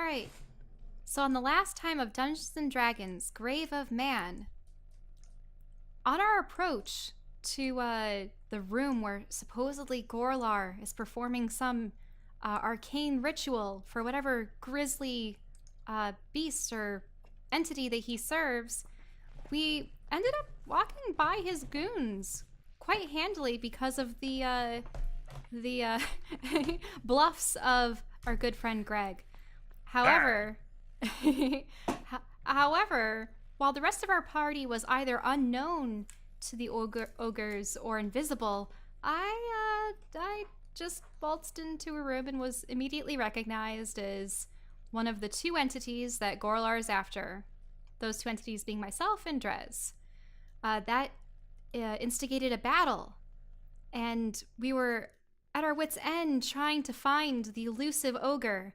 right. So on the last time of Dungeons & Dragons, Grave of Man, on our approach to the room where supposedly Gorlar is performing some arcane ritual for whatever grisly beast or entity that he serves, we ended up walking by his goons quite handily because of the bluffs of our good friend Greg. However, while the rest of our party was either unknown to the ogres or invisible, I just waltzed into a room and was immediately recognized as one of the two entities that Gorlar is after. Those two entities being myself and Drez. That instigated a battle, and we were at our wits' end trying to find the elusive ogre.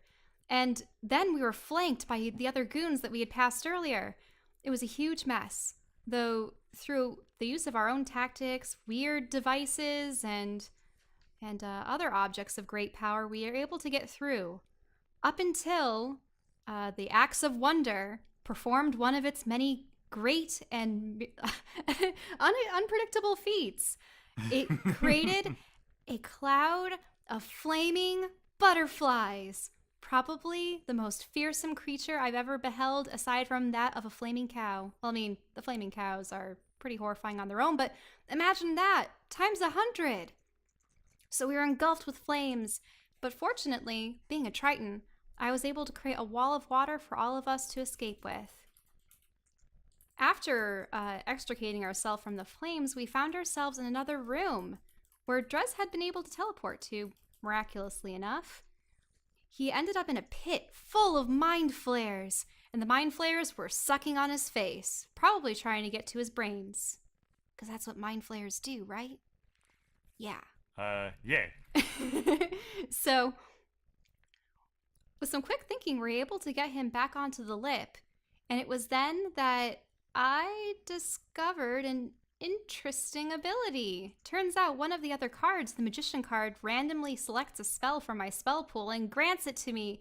And then we were flanked by the other goons that we had passed earlier. It was a huge mess, though through the use of our own tactics, weird devices, and other objects of great power, we were able to get through. Up until the Axe of Wonder performed one of its many great and unpredictable feats. It created a cloud of flaming butterflies. Probably the most fearsome creature I've ever beheld, aside from that of a flaming cow. Well, I mean, the flaming cows are pretty horrifying on their own, but imagine that times 100. So we were engulfed with flames, but fortunately, being a Triton, I was able to create a wall of water for all of us to escape with. After extricating ourselves from the flames, we found ourselves in another room where Drez had been able to teleport to, miraculously enough. He ended up in a pit full of mind flares, and the mind flares were sucking on his face, probably trying to get to his brains. Because that's what mind flares do, right? Yeah. Yeah. So, with some quick thinking, we were able to get him back onto the lip, and it was then that I discovered an interesting ability. Turns out one of the other cards, the Magician card, randomly selects a spell from my spell pool and grants it to me.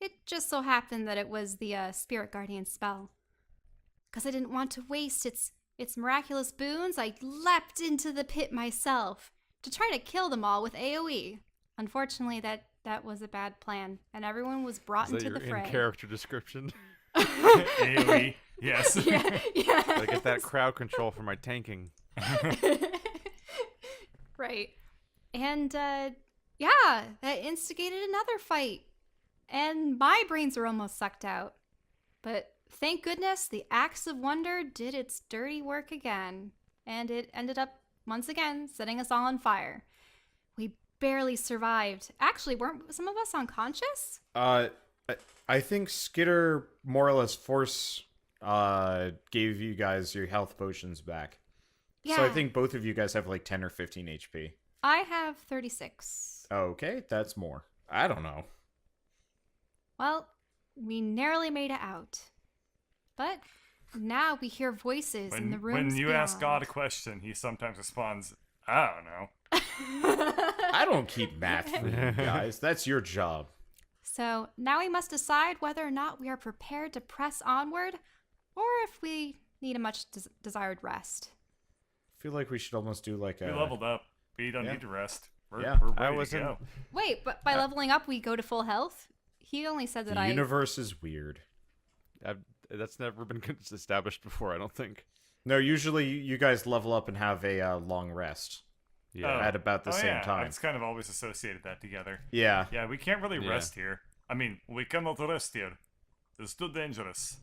It just so happened that it was the Spirit Guardian spell. Because I didn't want to waste its miraculous boons, I leapt into the pit myself to try to kill them all with AoE. Unfortunately, that was a bad plan, and everyone was brought into the fray. In character description? AoE, yes. Yeah. I get that crowd control for my tanking. Right. And, that instigated another fight. And my brains were almost sucked out. But thank goodness the Axe of Wonder did its dirty work again. And it ended up, once again, setting us all on fire. We barely survived. Actually, weren't some of us unconscious? I think Skitter more or less force gave you guys your health potions back. Yeah. So I think both of you guys have like 10 or 15 HP. I have 36. Okay, that's more. I don't know. Well, we narrowly made it out. But now we hear voices in the rooms When you beyond. ask God a question, he sometimes responds, I don't know. I don't keep math for you guys. That's your job. So now we must decide whether or not we are prepared to press onward, or if we need a much desired rest. I feel like we should almost do like We a... leveled up. We don't need to rest. We're ready to go. Wait, but by leveling up, we go to full health? He only said that The universe is weird. That's never been established before, I don't think. No, usually you guys level up and have a long rest. Yeah. At about the same time. It's kind of always associated that together. Yeah. Yeah, we can't really rest here. I mean, we cannot rest here. It's too dangerous.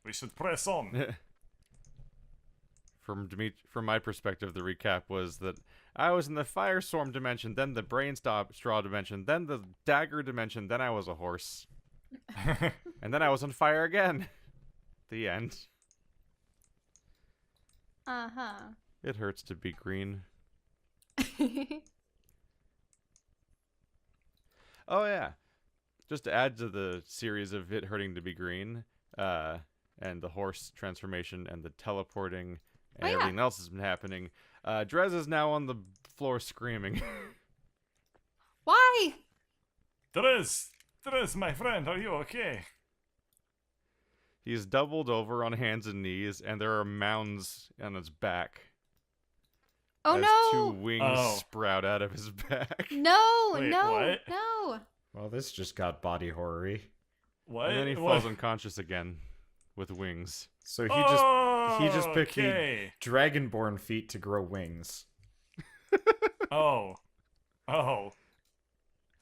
We should press on. From my perspective, the recap was that I was in the Firestorm dimension, then the Straw dimension, then the Dagger dimension, then I was a horse. And then I was on fire again. The end. Uh-huh. It hurts to be green. Oh yeah, just to add to the series of it hurting to be green, and the horse transformation and the teleporting and everything else has been happening. Drez is now on the floor screaming. Why? Drez, Tres, my friend, are you okay? He's doubled over on hands and knees, and there are mounds on his back. Oh as no! 2 wings Oh. sprout out of his back. No, Wait, no, what? no. Well, this just got body horror-y. What? And then he What? falls unconscious again with wings. So he just picked the Okay. dragonborn feat to grow wings. Oh. Oh.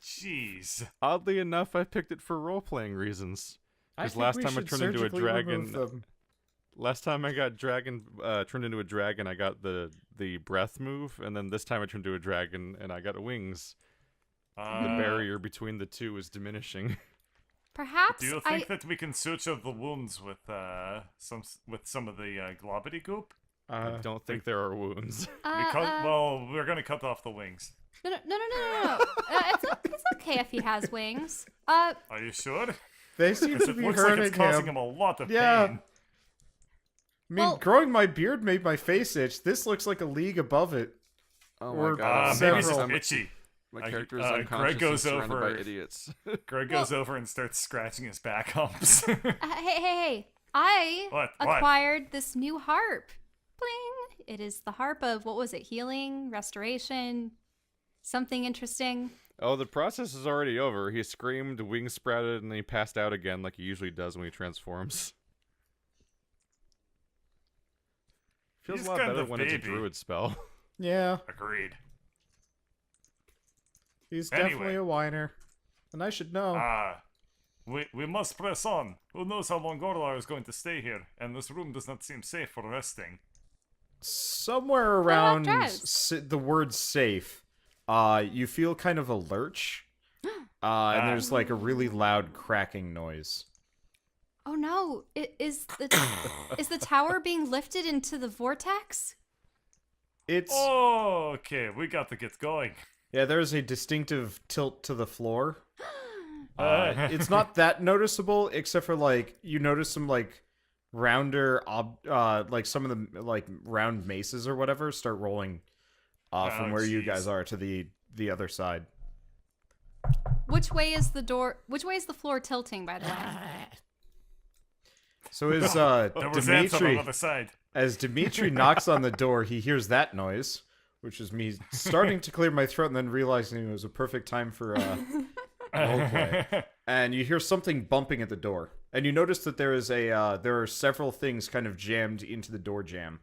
Jeez. Oddly enough, I picked it for role-playing reasons. I 'Cause think last we time I should turned into a surgically remove dragon- them. Last time I got turned into a dragon, I got the breath move, and then this time I turned into a dragon and I got wings. The barrier between the two is diminishing. Perhaps Do you think that we can suture the wounds with some of the globbity goop? I don't think there are wounds. Well, we're gonna cut off the wings. No. It's okay if he has wings. Are you sure? They seem Because to it be looks like hurting it's causing him. him a lot of Yeah. pain. I mean, Well- growing my beard made my face itch. This looks like a league above it. Oh Or my god. Maybe it's several- just itchy. My character is Greg unconscious goes and surrounded over- by idiots. Greg goes over and starts scratching his back humps. Hey! I What? acquired this new harp. Bling! It is the harp of, what was it? Healing, restoration, something interesting. Oh, the process is already over. He screamed, wings sprouted, and then he passed out again like he usually does when he transforms. Feels He's a lot kind better of when it's a baby. druid spell. Yeah, Agreed. he's Anyway. definitely a whiner. And I should know. We must press on. Who knows how long Gorlar is going to stay here, and this room does not seem safe for resting. Somewhere about around Drows? the word safe, you feel kind of a lurch. And there's like a really loud cracking noise. Oh no! Is the tower being lifted into the vortex? It's Oh, okay, we got to get going. yeah, there's a distinctive tilt to the floor. It's not that noticeable, except for like you notice some like rounder like some of the like round maces or whatever start rolling from Oh, where you jeez. guys are to the other side. Which way is the door? Which way is the floor tilting? By the way. So as There was ants on Dimitri the other side. as Dimitri knocks on the door, he hears that noise, which is me starting to clear my throat and then realizing it was a perfect time for roleplay. And you hear something bumping at the door, and you notice that there are several things kind of jammed into the door jamb,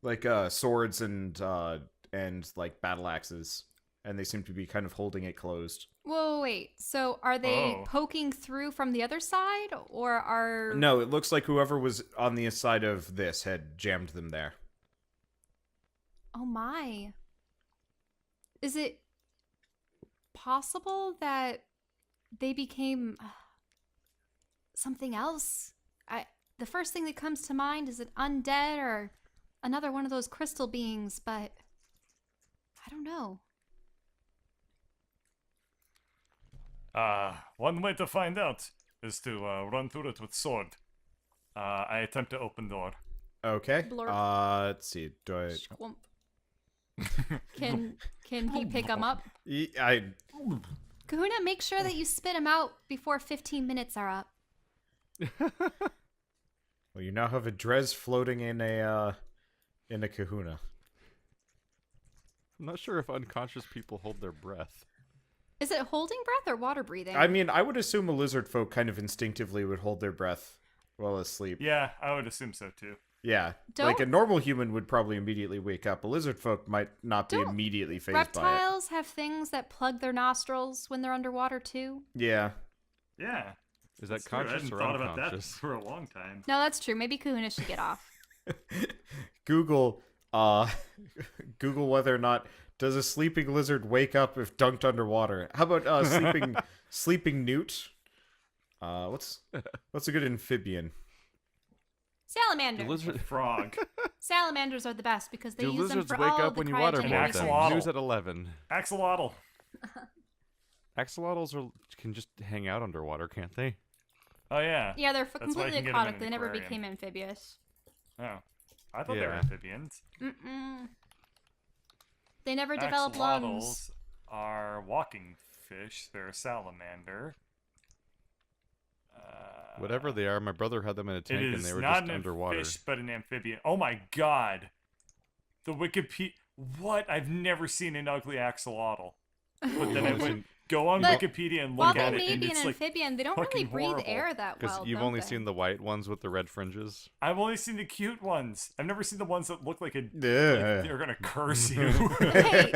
like swords and like battle axes, and they seem to be kind of holding it closed. Whoa, wait. So are they Oh. poking through from the other side, or are? No, it looks like whoever was on the side of this had jammed them there. Oh my. Is it possible that they became something else? The first thing that comes to mind is an undead or another one of those crystal beings, but I don't know. One way to find out is to run through it with sword. I attempt to open door. Okay. Blurp. Let's see. Do I? Squump. Can he pick them up? Kahuna, make sure that you spit them out before 15 minutes are up. Well, you now have a Drez floating in a kahuna. I'm not sure if unconscious people hold their breath. Is it holding breath or water breathing? I mean, I would assume a lizard folk kind of instinctively would hold their breath while asleep. Yeah, I would assume so too. Yeah. Don't- Like a normal human would probably immediately wake up. A lizard folk might not be Don't immediately phased by reptiles have things that plug their nostrils when they're underwater too? it. Yeah. Yeah. Is that That's true. I conscious hadn't or thought about that unconscious? for a long time. No, that's true. Maybe Kahuna should get off. Google Google whether or not does a sleeping lizard wake up if dunked underwater. How about sleeping newt? What's a good amphibian? Salamander. Do lizard- Frog. Salamanders are the best because they Do use them lizards for wake all up the when you cryogenic waterboard Axolotl. them? research. News at 11. Axolotl. Axolotls can just hang out underwater, can't they? Oh yeah. Yeah, they're That's why you completely can get 'em in aquatic. an They never aquarium. became amphibious. Oh. I thought they were Yeah. amphibians. Mm-mm. They never developed lungs. Axolotls are walking fish. They're a salamander. Whatever they are, my brother had them in a It tank and is they were not just an underwater. fish, but an amphibian. Oh my god! The Wikipedia. What? I've never seen an ugly axolotl. But then I went go on But Wikipedia and While look they at it, may and be it's an like amphibian, they don't really fucking breathe horrible. air that Because well. you've don't only they? seen the white ones with the red fringes. I've only seen the cute ones. I've never seen the ones that look like a. Like Yeah. they're gonna curse you. Hey,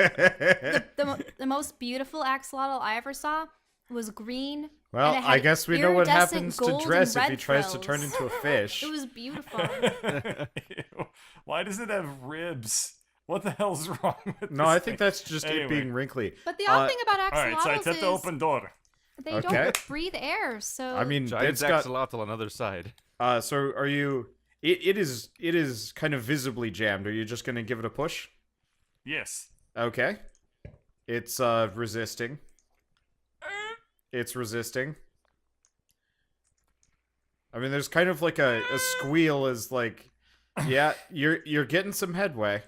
the most beautiful axolotl I ever saw was green. Well, and it I had guess we know what iridescent happens to gold and Dress if red he tries to turn frills. into a fish. It was beautiful. Ew. Why does it have ribs? What the hell's wrong with No, this I think thing? that's just it Anyway. being wrinkly. But the odd thing about Alright, so I axolotls tapped the open door. they Okay. don't breathe air. So I mean, Giant it's got. axolotl on the other side. So are you? It is kind of visibly jammed. Are you just gonna give it a push? Yes. Okay. It's resisting. It's resisting. I mean, there's kind of like a squeal as like, yeah, you're getting some headway.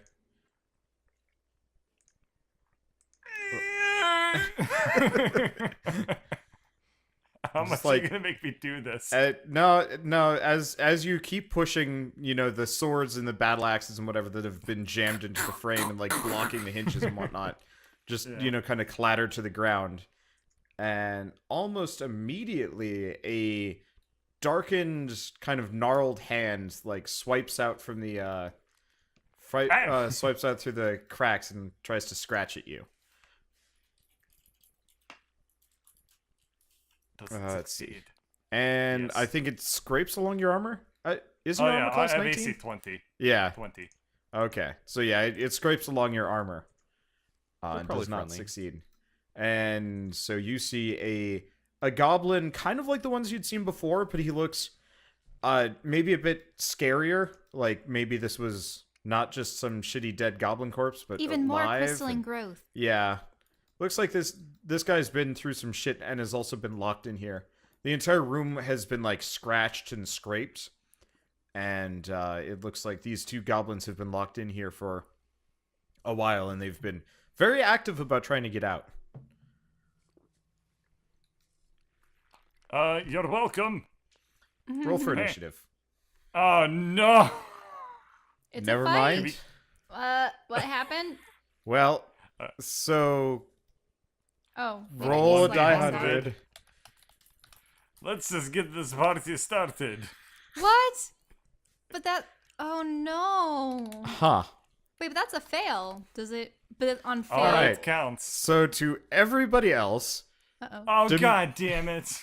How Just much are like- you gonna make me do this? No. As you keep pushing, you know, the swords and the battle axes and whatever that have been jammed into the frame and like blocking the hinges and whatnot, just Yeah. you know, kind of clatter to the ground, and almost immediately a darkened, kind of gnarled hand like swipes out from the swipes out through the cracks and tries to scratch at you. Doesn't let's see. succeed. And Yes. I think it scrapes along your armor. Isn't Oh your yeah, armor I class have 19? AC 20. Yeah. 20. Okay. So yeah, it scrapes along your armor. They're And probably does not friendly. succeed. And so you see a goblin, kind of like the ones you'd seen before, but he looks maybe a bit scarier. Like maybe this was not just some shitty dead goblin corpse, but even more alive crystalline and- growth. Yeah. Looks like this guy's been through some shit and has also been locked in here. The entire room has been like scratched and scraped. And it looks like these two goblins have been locked in here for a while, and they've been very active about trying to get out. You're welcome. Roll for Hey. initiative. Oh no. It's Never a fight. mind. What happened? Well, so Oh, maybe roll a it's like die 100. 100. Let's just get this party started. What? But that. Oh no. Huh. Wait, but that's a fail. Does it? But it's on fail. All right, Alright. counts. So to everybody else, Uh-oh. Oh Dim- god damn it.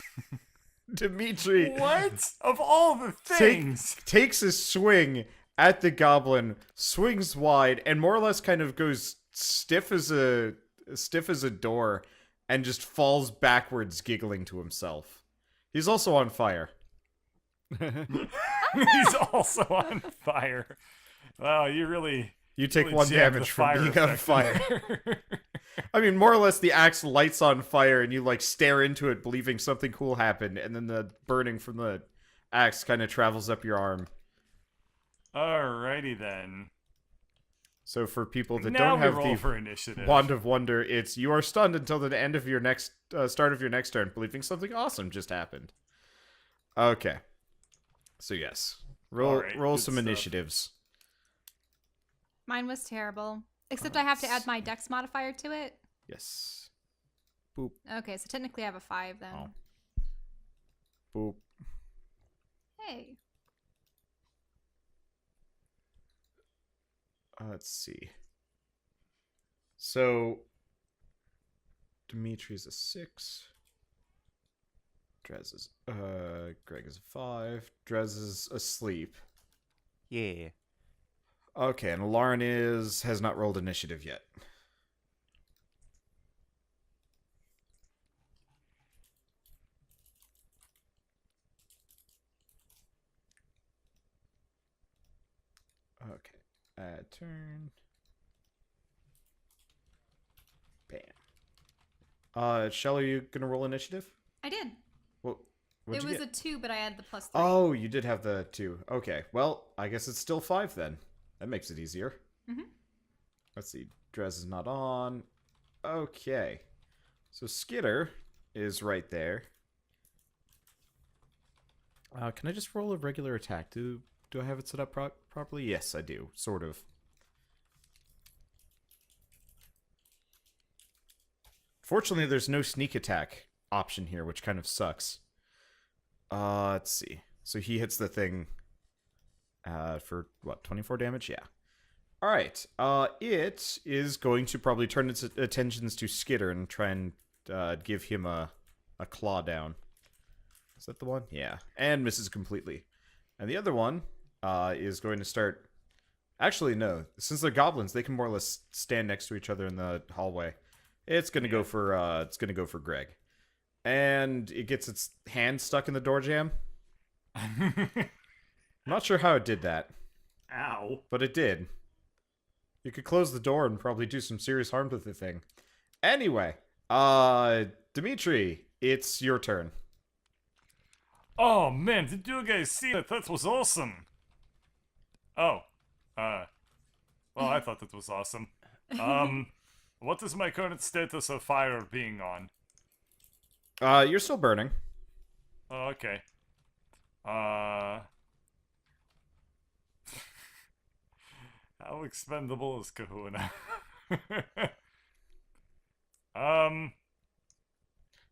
Dimitri What? Of all the things. takes a swing at the goblin, swings wide, and more or less kind of goes stiff as a door, and just falls backwards, giggling to himself. He's also on fire. He's also on fire. Wow, you really. You take really one jammed the damage from being on effect fire. there. I mean, more or less, the axe lights on fire, and you like stare into it, believing something cool happened, and then the burning from the axe kind of travels up your arm. Alrighty then. So for people that Now don't we have roll the for initiative. Wand of Wonder, it's you are stunned until the end of your next start of your next turn, believing something awesome just happened. Okay. So yes, roll Alright, roll good some stuff. initiatives. Mine was terrible. Except I have to add my dex modifier to it. Yes. Boop Okay, so technically I have a 5 then. Oh. boop. Hey. Let's see. So Dimitri's a 6. Drez is Greg is a 5. Drez is asleep. Yeah. Okay, and Lauren has not rolled initiative yet. Okay. Add turn. Bam. Shell, are you gonna roll initiative? I did. Well, what'd It you was get? a 2, but I had the +3. Oh, you did have the 2. Okay. Well, I guess it's still 5 then. That makes it easier. Mhm. Let's see. Drez is not on. Okay. So Skitter is right there. Can I just roll a regular attack? Do I have it set up properly? Yes, I do. Sort of. Fortunately, there's no sneak attack option here, which kind of sucks. Let's see. So he hits the thing for, what, 24 damage? Yeah. Alright. It is going to probably turn its attentions to Skitter and try and give him a claw down. Is that the one? Yeah. And misses completely. And the other one is going to start... Actually, no. Since they're goblins, they can more or less stand next to each other in the hallway. It's gonna go for Greg. And it gets its hand stuck in the door jamb. I'm not sure how it did that. Ow. But it did. You could close the door and probably do some serious harm to the thing. Anyway, Dimitri, it's your turn. Oh man, did you guys see that? That was awesome. Oh, well, I thought that was awesome. What is my current status of fire being on? You're still burning. Oh, okay. How expendable is Kahuna?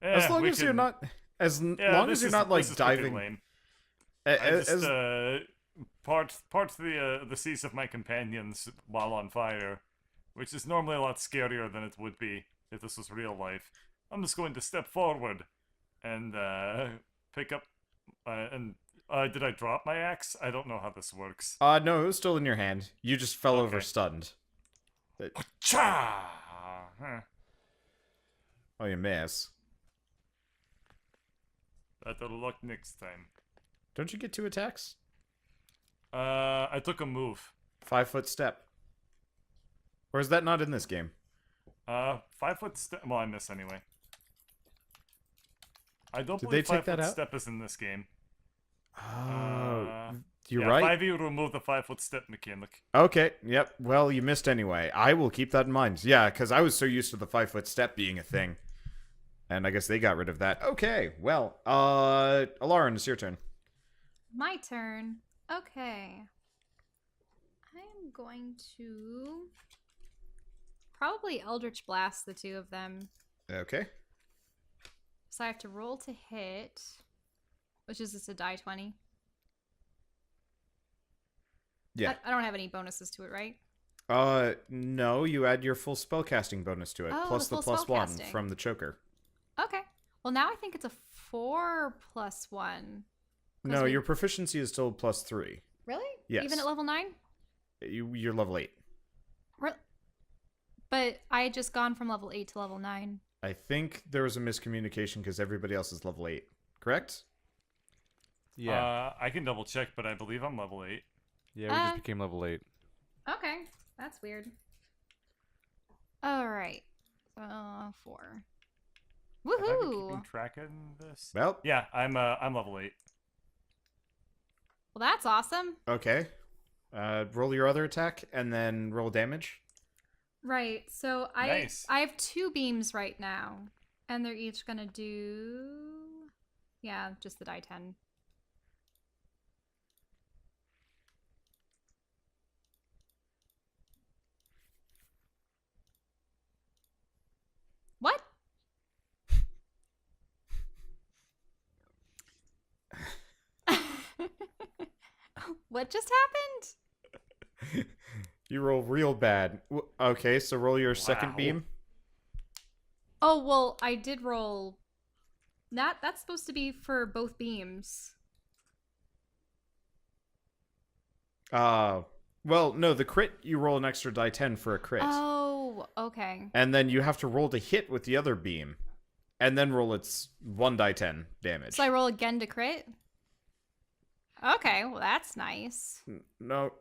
As long as you're not, long as you're not like diving. Lame. As, I just part the seas of my companions while on fire, which is normally a lot scarier than it would be if this was real life. I'm just going to step forward and pick up did I drop my axe? I don't know how this works. No, it was still in your hand. You just fell over Okay. stunned. Cha! Oh, you miss. Better luck next time. Don't you get 2 attacks? I took a move. 5-foot step. Or is that not in this game? 5-foot step. Well, I miss anyway. I don't Did believe they take 5-foot that out? step is in this game. You're yeah, right. 5e remove the 5-foot step mechanic. Okay, yep. Well, you missed anyway. I will keep that in mind. Yeah, because I was so used to the 5-foot step being a thing. And I guess they got rid of that. Okay, well, Alarin, it's your turn. My turn. Okay. I'm going to probably Eldritch Blast the two of them. Okay. So I have to roll to hit, which is just a die 20. Yeah. I don't have any bonuses to it, right? No, you add your full spellcasting bonus to it, Oh, plus the the full +1 spellcasting. from the choker. Okay. Well, now I think it's a 4 + 1. No, your proficiency is still +3. Really? Yes. Even at level 9? You're level 8. But I had just gone from level 8 to level 9. I think there was a miscommunication because everybody else is level 8. Correct? Yeah. I can double check, but I believe I'm level 8. Yeah, we just became level 8. Okay. That's weird. Alright. 4. Have I been Woohoo! keeping track of this? Well, Yeah, I'm level 8. Well, that's awesome. okay. Roll your other attack and then roll damage. Right. So Nice. I have 2 beams right now, and they're each gonna do, yeah, just the die 10. What? What just happened? You roll real bad. Okay, so roll your second Wow. beam. Oh, well, I did roll. That's supposed to be for both beams. Well, no, the crit, you roll an extra die 10 for a crit. Oh, okay. And then you have to roll to hit with the other beam. And then roll its 1 die 10 damage. So I roll again to crit? Okay, well, that's nice. No.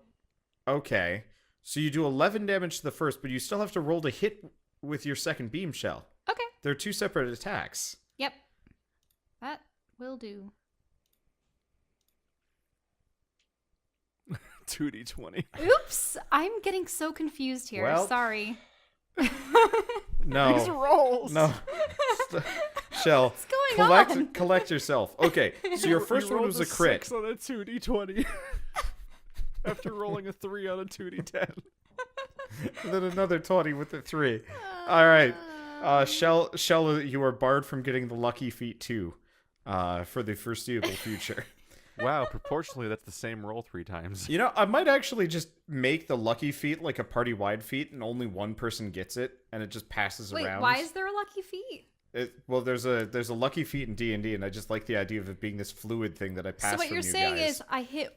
Okay. So you do 11 damage to the first, but you still have to roll to hit with your second beam shell. Okay. They're 2 separate attacks. Yep. That will do. 2d20. Oops! I'm getting so confused here. Well- Sorry. No. rolls. No. Shell, What's going on? collect yourself. Okay, so your first You one rolled was a crit. 6 on a 2d20. After rolling a 3 on a 2d10. And then another 20 with the 3. All right. Shell, you are barred from getting the lucky feat too, for the foreseeable future. Wow, proportionally, that's the same roll 3 times. You know, I might actually just make the lucky feat like a party-wide feat, and only one person gets it, and it just passes Wait, around. why is there a lucky feat? Well, there's a lucky feat in D&D, and I just like the idea of it being this fluid thing that I pass So what from you're you saying guys. is I hit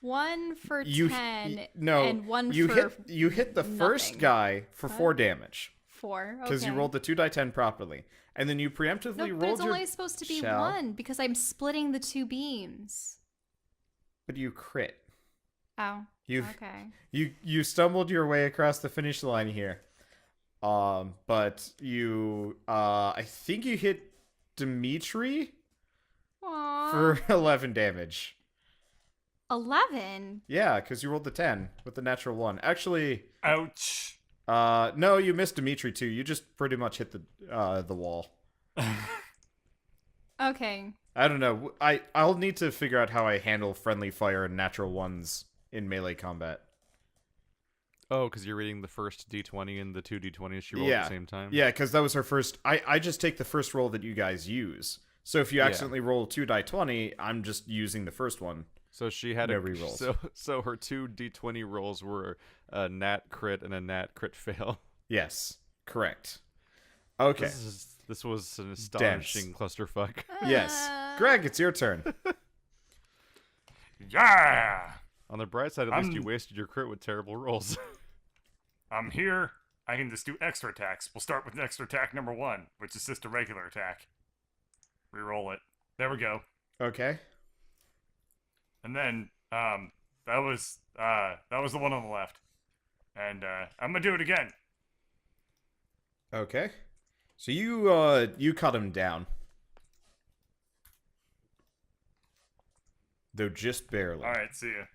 1 for You 10 no, and 1 you for hit the first nothing. guy for 4 damage 4. because you rolled the 2 die 10 properly, and then you preemptively No, but rolled it's your. only supposed to be shell. 1 because I'm splitting the 2 beams. But you crit. Oh. You Okay. you stumbled your way across the finish line here. But you I think you hit Dimitri Aww. for 11 damage. 11. Yeah, because you rolled the 10 with the natural 1. Actually, Ouch. no, you missed Dimitri too. You just pretty much hit the wall. Okay. I don't know. I'll need to figure out how I handle friendly fire and natural ones in melee combat. Oh, because you're reading the first d20 and the 2 d20s she rolled Yeah. at the same time? Yeah, because that was her first. I just take the first roll that you guys use. So if you Yeah. accidentally roll 2 die 20, I'm just using the first one. So she had No a rerolls. So her 2 d20 rolls were a nat crit and a nat crit fail. Yes, correct. Okay. This was an astonishing clusterfuck. Yes. Greg, it's your turn. Yeah. On the bright side, at least you wasted your crit with terrible rolls. I'm here. I can just do extra attacks. We'll start with extra attack number 1, which is just a regular attack. Reroll it. There we go. Okay. And then, that was the one on the left. And, I'm gonna do it again. Okay. So you cut him down. Though just barely. Alright, see ya.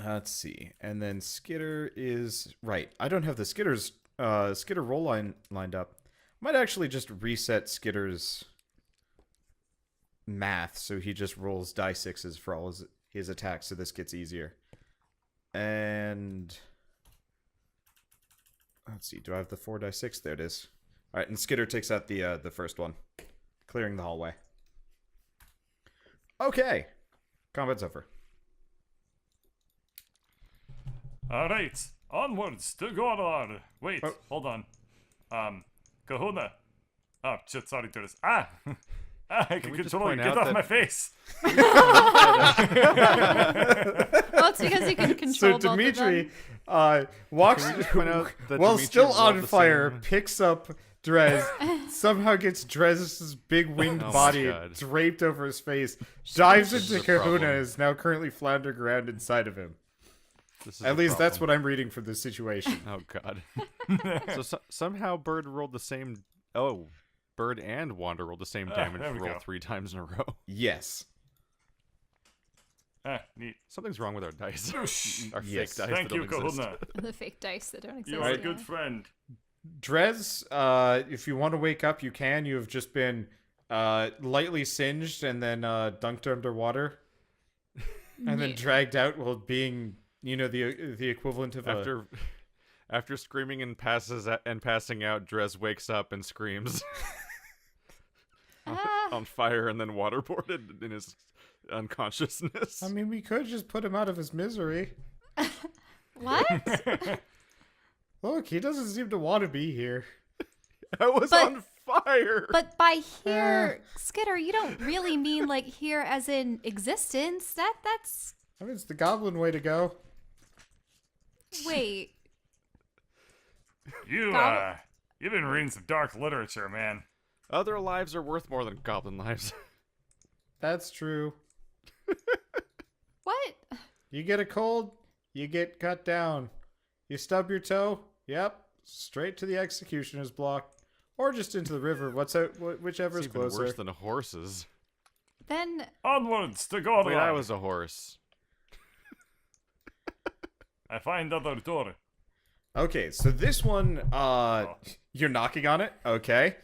Let's see. And then Skitter is right. I don't have the Skitter roll line lined up. Might actually just reset Skitter's math so he just rolls die 6s for all his attacks, so this gets easier. And let's see. Do I have the 4 die 6? There it is. All right, and Skitter takes out the first one, clearing the hallway. Okay, combat's over. Alright, onwards to Goror. Wait, Oh. hold on. Kahuna. Oh, shit, sorry, Turtis. Ah! I can we just control you. point Get out off that- my face! Well, it's because you can control So both of Dimitri them. walks Can we just point out that while Dimitri still rolled on the fire, same- picks up Drez, somehow gets Drez's big winged Oh my body God. draped over his face, dives This into is a Kahuna, problem. and is now currently floundering around inside of him. This is At a least that's problem. what I'm reading from this situation. Oh god. So somehow Bird rolled the same. Oh, Bird and Wander rolled the same damage there we roll go. 3 times in a row. Yes. Ah, neat. Something's wrong with our dice. Our Yes. fake dice Thank that you, don't exist. Kahuna. The fake dice that don't exist. You're a yeah. good friend. Drez, if you want to wake up, you can. You have just been lightly singed and then dunked underwater. And then Yeah. dragged out while being, the equivalent of After screaming and passing out, Drez wakes up and screams Ah. on fire and then waterboarded in his unconsciousness. I mean, we could just put him out of his misery. What? Look, he doesn't seem to want to be here. I was But- on fire. But by here, Skitter, you don't really mean like here as in existence. That's I mean, it's the goblin way to go. wait. You've been reading some dark literature, man. Other lives are worth more than goblin lives. That's true. What? You get a cold, you get cut down. You stub your toe, yep, straight to the executioner's block. Or just into the river, whichever is It's even closer. worse than horses. Then Onwards to Goror. Wait, I was a horse. I find other door. Okay, so this one, you're knocking on it. Okay.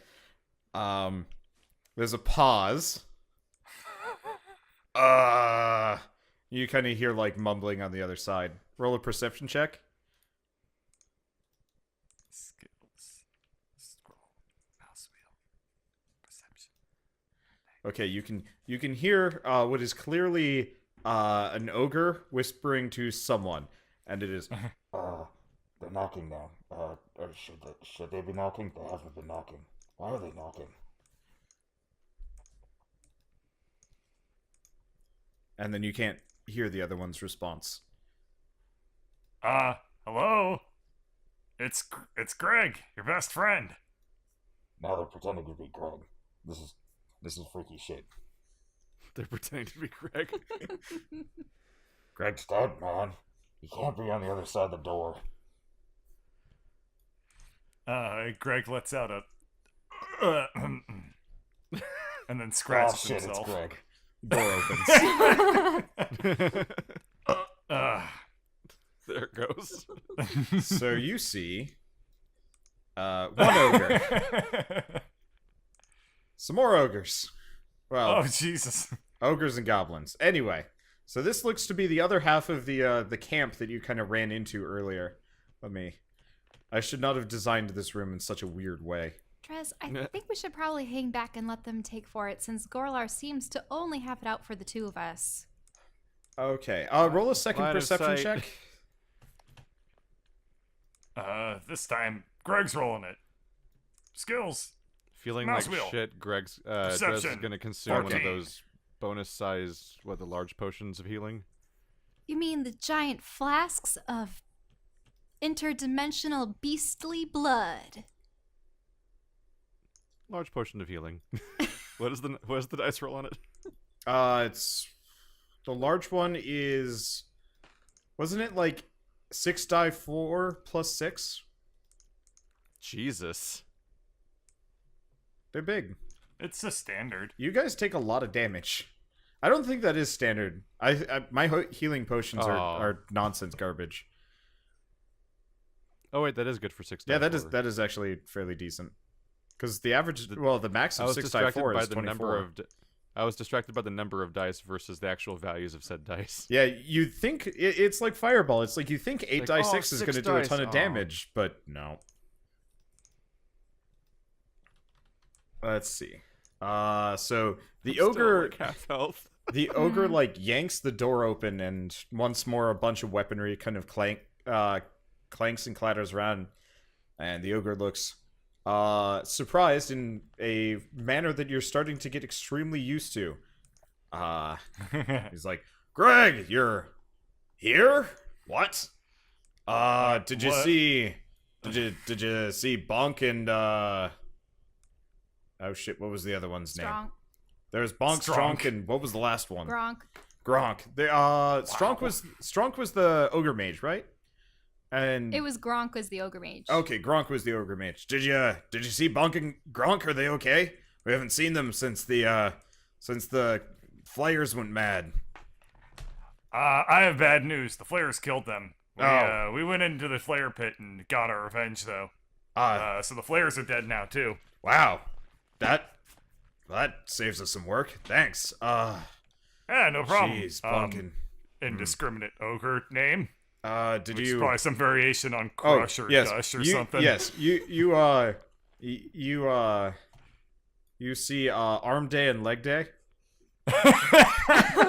There's a pause. You kind of hear like mumbling on the other side. Roll a perception check. Skills. Scroll. Mouse wheel. Perception. Okay, you can hear what is clearly an ogre whispering to someone, and it is They're knocking now. Or should they be knocking? They haven't been knocking. Why are they knocking? and then you can't hear the other one's response. Hello? It's Greg, your best friend. Now they're pretending to be Greg. This is freaky shit. They're pretending to be Greg. Greg's dead, man. He can't be on the other side of the door. Greg lets out a and then scratches Oh shit, himself. it's Greg. Door opens. There it goes. So you see one ogre. Some more ogres. Well, Oh Jesus! ogres and goblins. Anyway, so this looks to be the other half of the camp that you kind of ran into earlier. I should not have designed this room in such a weird way. Trez, I think we should probably hang back and let them take for it, since Gorlar seems to only have it out for the two of us. Okay, roll a second Line of perception sight. check. This time Greg's rolling it. Skills. Feeling Mouse like wheel. shit, Greg's Drez is Perception. gonna consume one of 14. those bonus size, the large potions of healing. You mean the giant flasks of interdimensional beastly blood? Large potion of healing. What is the dice roll on it? It's the large one is, wasn't it like 6 die 4 plus 6? Jesus. They're big. It's a standard. You guys take a lot of damage. I don't think that is standard. My healing potions Oh. are nonsense garbage. Oh wait, that is good for 6 Yeah, dice. that is actually fairly decent. Because the average, the max I of was 6 die distracted 4 by is the 24. number of. I was distracted by the number of dice versus the actual values of said dice. Yeah, you think it's like Fireball. It's like you think 8 like, die oh, 6 is 6 going to do a dice. ton of Oh. damage, but no. Let's see. So the Still, ogre, like, half health. the ogre like yanks the door open, and once more a bunch of weaponry kind of clanks and clatters around, and the ogre looks surprised in a manner that you're starting to get extremely used to. He's like, Greg, you're here? What? Did you What? see did you see Bonk and oh shit, what was the other one's name? Strong. There's Bonk, Stronk. Stronk, and what was the last one? Gronk. Gronk. Stronk was the ogre mage, right? And It was Gronk was the ogre mage. okay, Gronk was the ogre mage. Did you see Bonk and Gronk? Are they okay? We haven't seen them since the flayers went mad. I have bad news. The flayers killed them. Oh. We went into the flare pit and got our revenge, though. So the flayers are dead now, too. Wow. That saves us some work. Thanks. Yeah, no problem. Jeez, Bonk Indiscriminate ogre name. did Which is you probably some variation on crush or gush or something. Yes, you see arm day and leg day?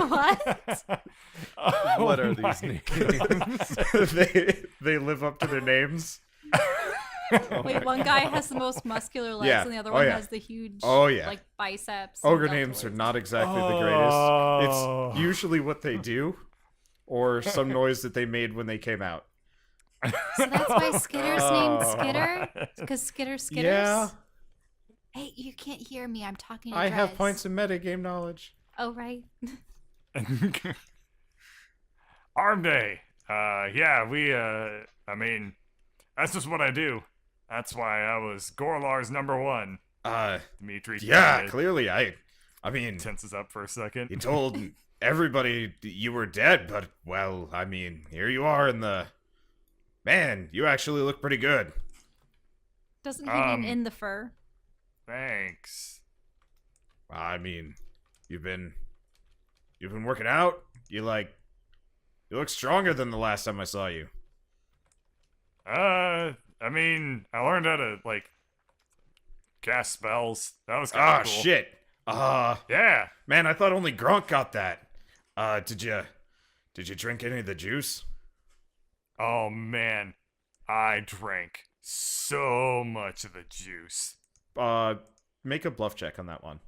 What? What are my these names? they live up to their names. Wait, one guy has the most muscular legs, Yeah. and the other Oh, one yeah. has the huge, Oh, yeah. like biceps. and Ogre deltoids. names are not exactly the greatest. Oh. It's usually what they do, or some noise that they made when they came out. So that's why Skitter's named Skitter, because Skitter skitters. Yeah, Hey, you can't hear me. I'm talking to I have Drez. points in metagame knowledge. Oh right. Arm day. Yeah, I mean, that's just what I do. That's why I was Gorlar's #1. Dimitri Yeah, kinda clearly, I mean, tenses up for a second. he told everybody you were dead, but well, I mean, here you are in the Man, you actually look pretty good. Doesn't he mean in the fur? Thanks. I mean, you've been working out? You look stronger than the last time I saw you. I mean, I learned how to, like, cast spells. That was kind of cool. Shit. Yeah. Man, I thought only Gronk got that. Did you drink any of the juice? Oh, man. I drank so much of the juice. Make a bluff check on that one.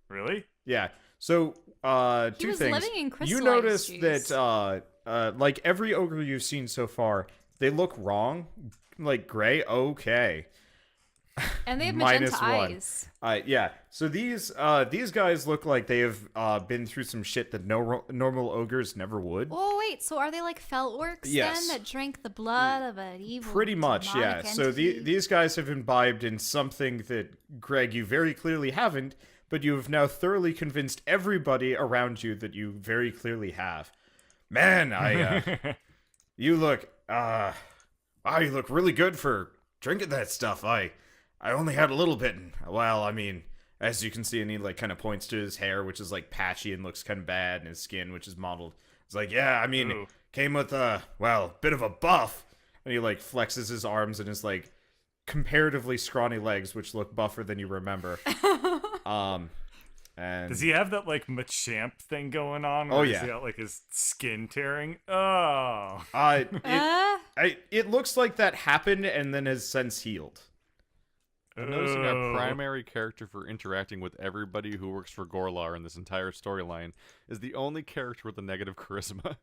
Really? Yeah. So, He two was things. living in You crystallized notice juice. that, like every ogre you've seen so far, they look wrong, like gray. Okay. And they have minus magenta one. eyes. Yeah. So these guys look like they have been through some shit that normal ogres never would. Oh wait, so are they like fell orcs Yes. then that drank the blood of an evil? Pretty much, yeah. demonic So entity? these guys have imbibed in something that, Greg, you very clearly haven't, but you have now thoroughly convinced everybody around you that you very clearly have. Man, you look, you look really good for drinking that stuff. I only had a little bit, and, well, I mean, as you can see, and he, like, kind of points to his hair, which is, like, patchy and looks kind of bad, and his skin, which is mottled. It's like, yeah, I mean, Ooh. came with a, well, bit of a buff. And he, like, flexes his arms and his, like, comparatively scrawny legs, which look buffer than you remember. And Does he have that, like, Machamp thing going on? Oh, Or yeah. Has he got, like, his skin tearing? Oh. It looks like that happened and then has since healed. I'm noticing Oh. our primary character for interacting with everybody who works for Gorlar in this entire storyline is the only character with a negative charisma.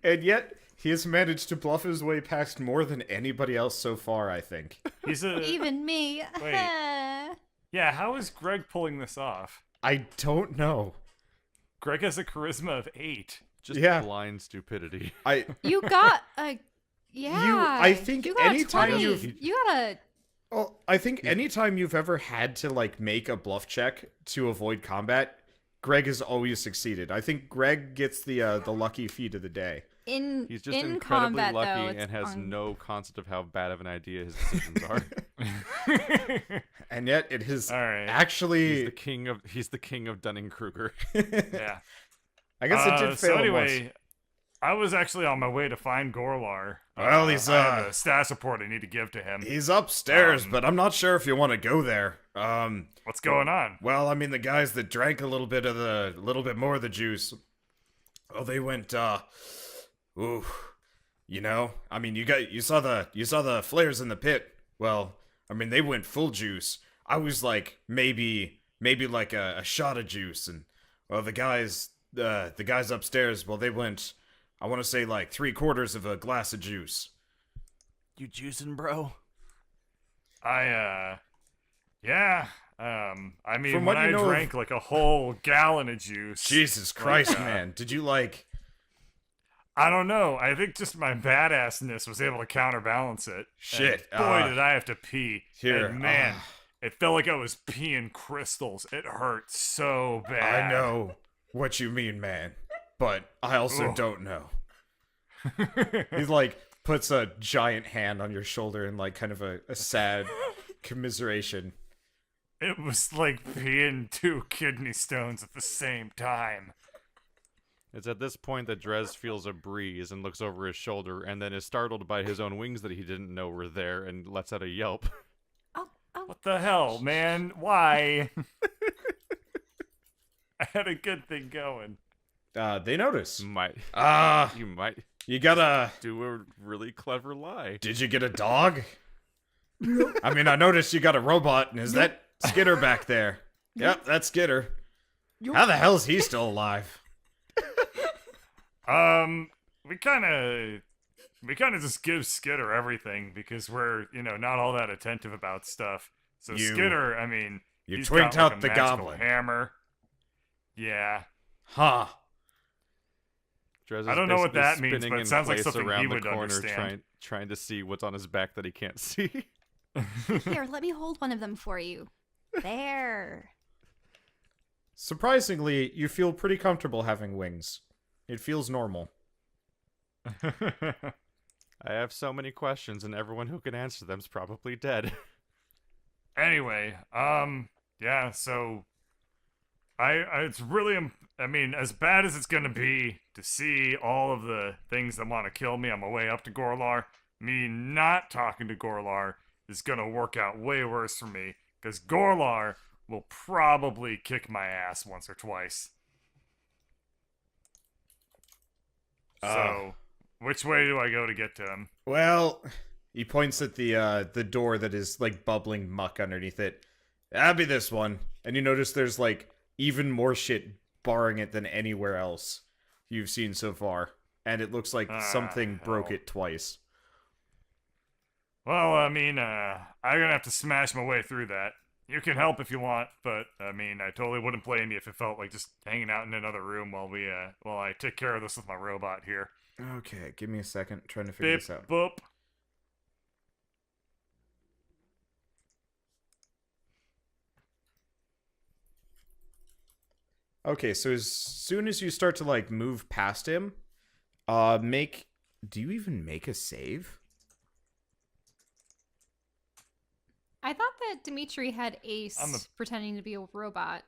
And yet, he has managed to bluff his way past more than anybody else so far, I think. He's a... Even me. Wait. Yeah, how is Greg pulling this off? I don't know. Greg has a charisma of 8. Just Yeah. blind stupidity. You got a yeah. I think you got a anytime 20. you've- you got a Well, I think anytime you've ever had to, like, make a bluff check to avoid combat, Greg has always succeeded. I think Greg gets the lucky feat of the day. in He's just in incredibly combat lucky though. It's and has on- no concept of how bad of an idea his decisions are. And yet, it has All right. he's actually... the king of Dunning-Kruger. Yeah. I guess it did fail So him once. anyway, I was actually on my way to find Gorlar. Well, he's, I have a status report I need to give to him. He's upstairs, but I'm not sure if you want to go there. What's going on? Well, I mean, the guys that drank a little bit more of the juice, well, they went, ooh, you know, I mean, you saw the flares in the pit. Well, I mean, they went full juice. I was like, maybe like a shot of juice, and, well, the guys upstairs, well, they went, I want to say, like 3/4 of a glass of juice. You juicing, bro? Yeah. I mean, From when what you I know of- drank like a whole gallon of juice. Jesus Christ, man. Did you, like... I don't know. I think just my badassness was able to counterbalance it. Shit, And boy, did I have to pee. here, And man, it felt like I was peeing crystals. It hurt so bad. I know what you mean, man, but I also Ugh. don't know. He's like, puts a giant hand on your shoulder in, like, kind of a sad commiseration. It was like peeing 2 kidney stones at the same time. It's at this point that Drez feels a breeze and looks over his shoulder and then is startled by his own wings that he didn't know were there and lets out a yelp. Oh, What the hell, man? Why? I had a good thing going. They notice. You might You got a... do a really clever lie. Did you get a dog? I mean, I noticed you got a robot, and is that Skitter back there? Yep, that's Skitter. How the hell is he still alive? We kind of just give Skitter everything because we're, not all that attentive about stuff. So You- Skitter, I mean, you he's twinked got, like, out a the magical goblin. hammer. Yeah. Huh. Drez is I don't know what basically that means, spinning but it in sounds like place something around he the would corner, understand. trying to see what's on his back that he can't see. here, let me hold one of them for you. There. Surprisingly, you feel pretty comfortable having wings. It feels normal. I have so many questions, and everyone who can answer them's probably dead. Anyway, yeah, so it's really, I mean, as bad as it's gonna be to see all of the things that want to kill me on my way up to Gorlar, me not talking to Gorlar is gonna work out way worse for me, because Gorlar will probably kick my ass once or twice. So, which way do I go to get to him? Well, he points at the door that is like bubbling muck underneath it. That'd be this one. And you notice there's like even more shit barring it than anywhere else you've seen so far. And it looks like something broke hell. it twice. Well, I mean, I'm gonna have to smash my way through that. You can help if you want, but I mean, I totally wouldn't blame you if it felt like just hanging out in another room while I take care of this with my robot here. Okay, give me a second. Trying to figure Bip this out. boop. Okay, so as soon as you start to like move past him, do you even make a save? I thought that Dimitri had Ace I'm a- pretending to be a robot.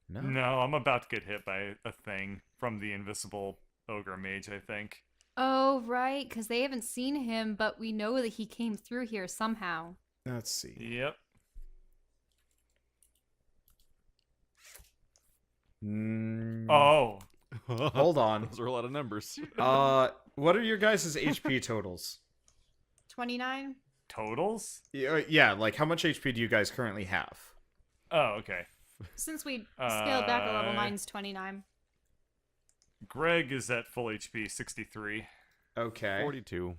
No, I'm about to get hit by a thing from the invisible ogre mage, I think. Oh, right, because they haven't seen him, but we know that he came through here somehow. Let's see. Yep. Oh, Hold on. Those are a lot of numbers. What are your guys' HP totals? 29? totals? Yeah, like how much HP do you guys currently have? Oh, okay. Since we scaled back a level, Uh, mine's 29. Greg is at full HP, 63. Okay. 42.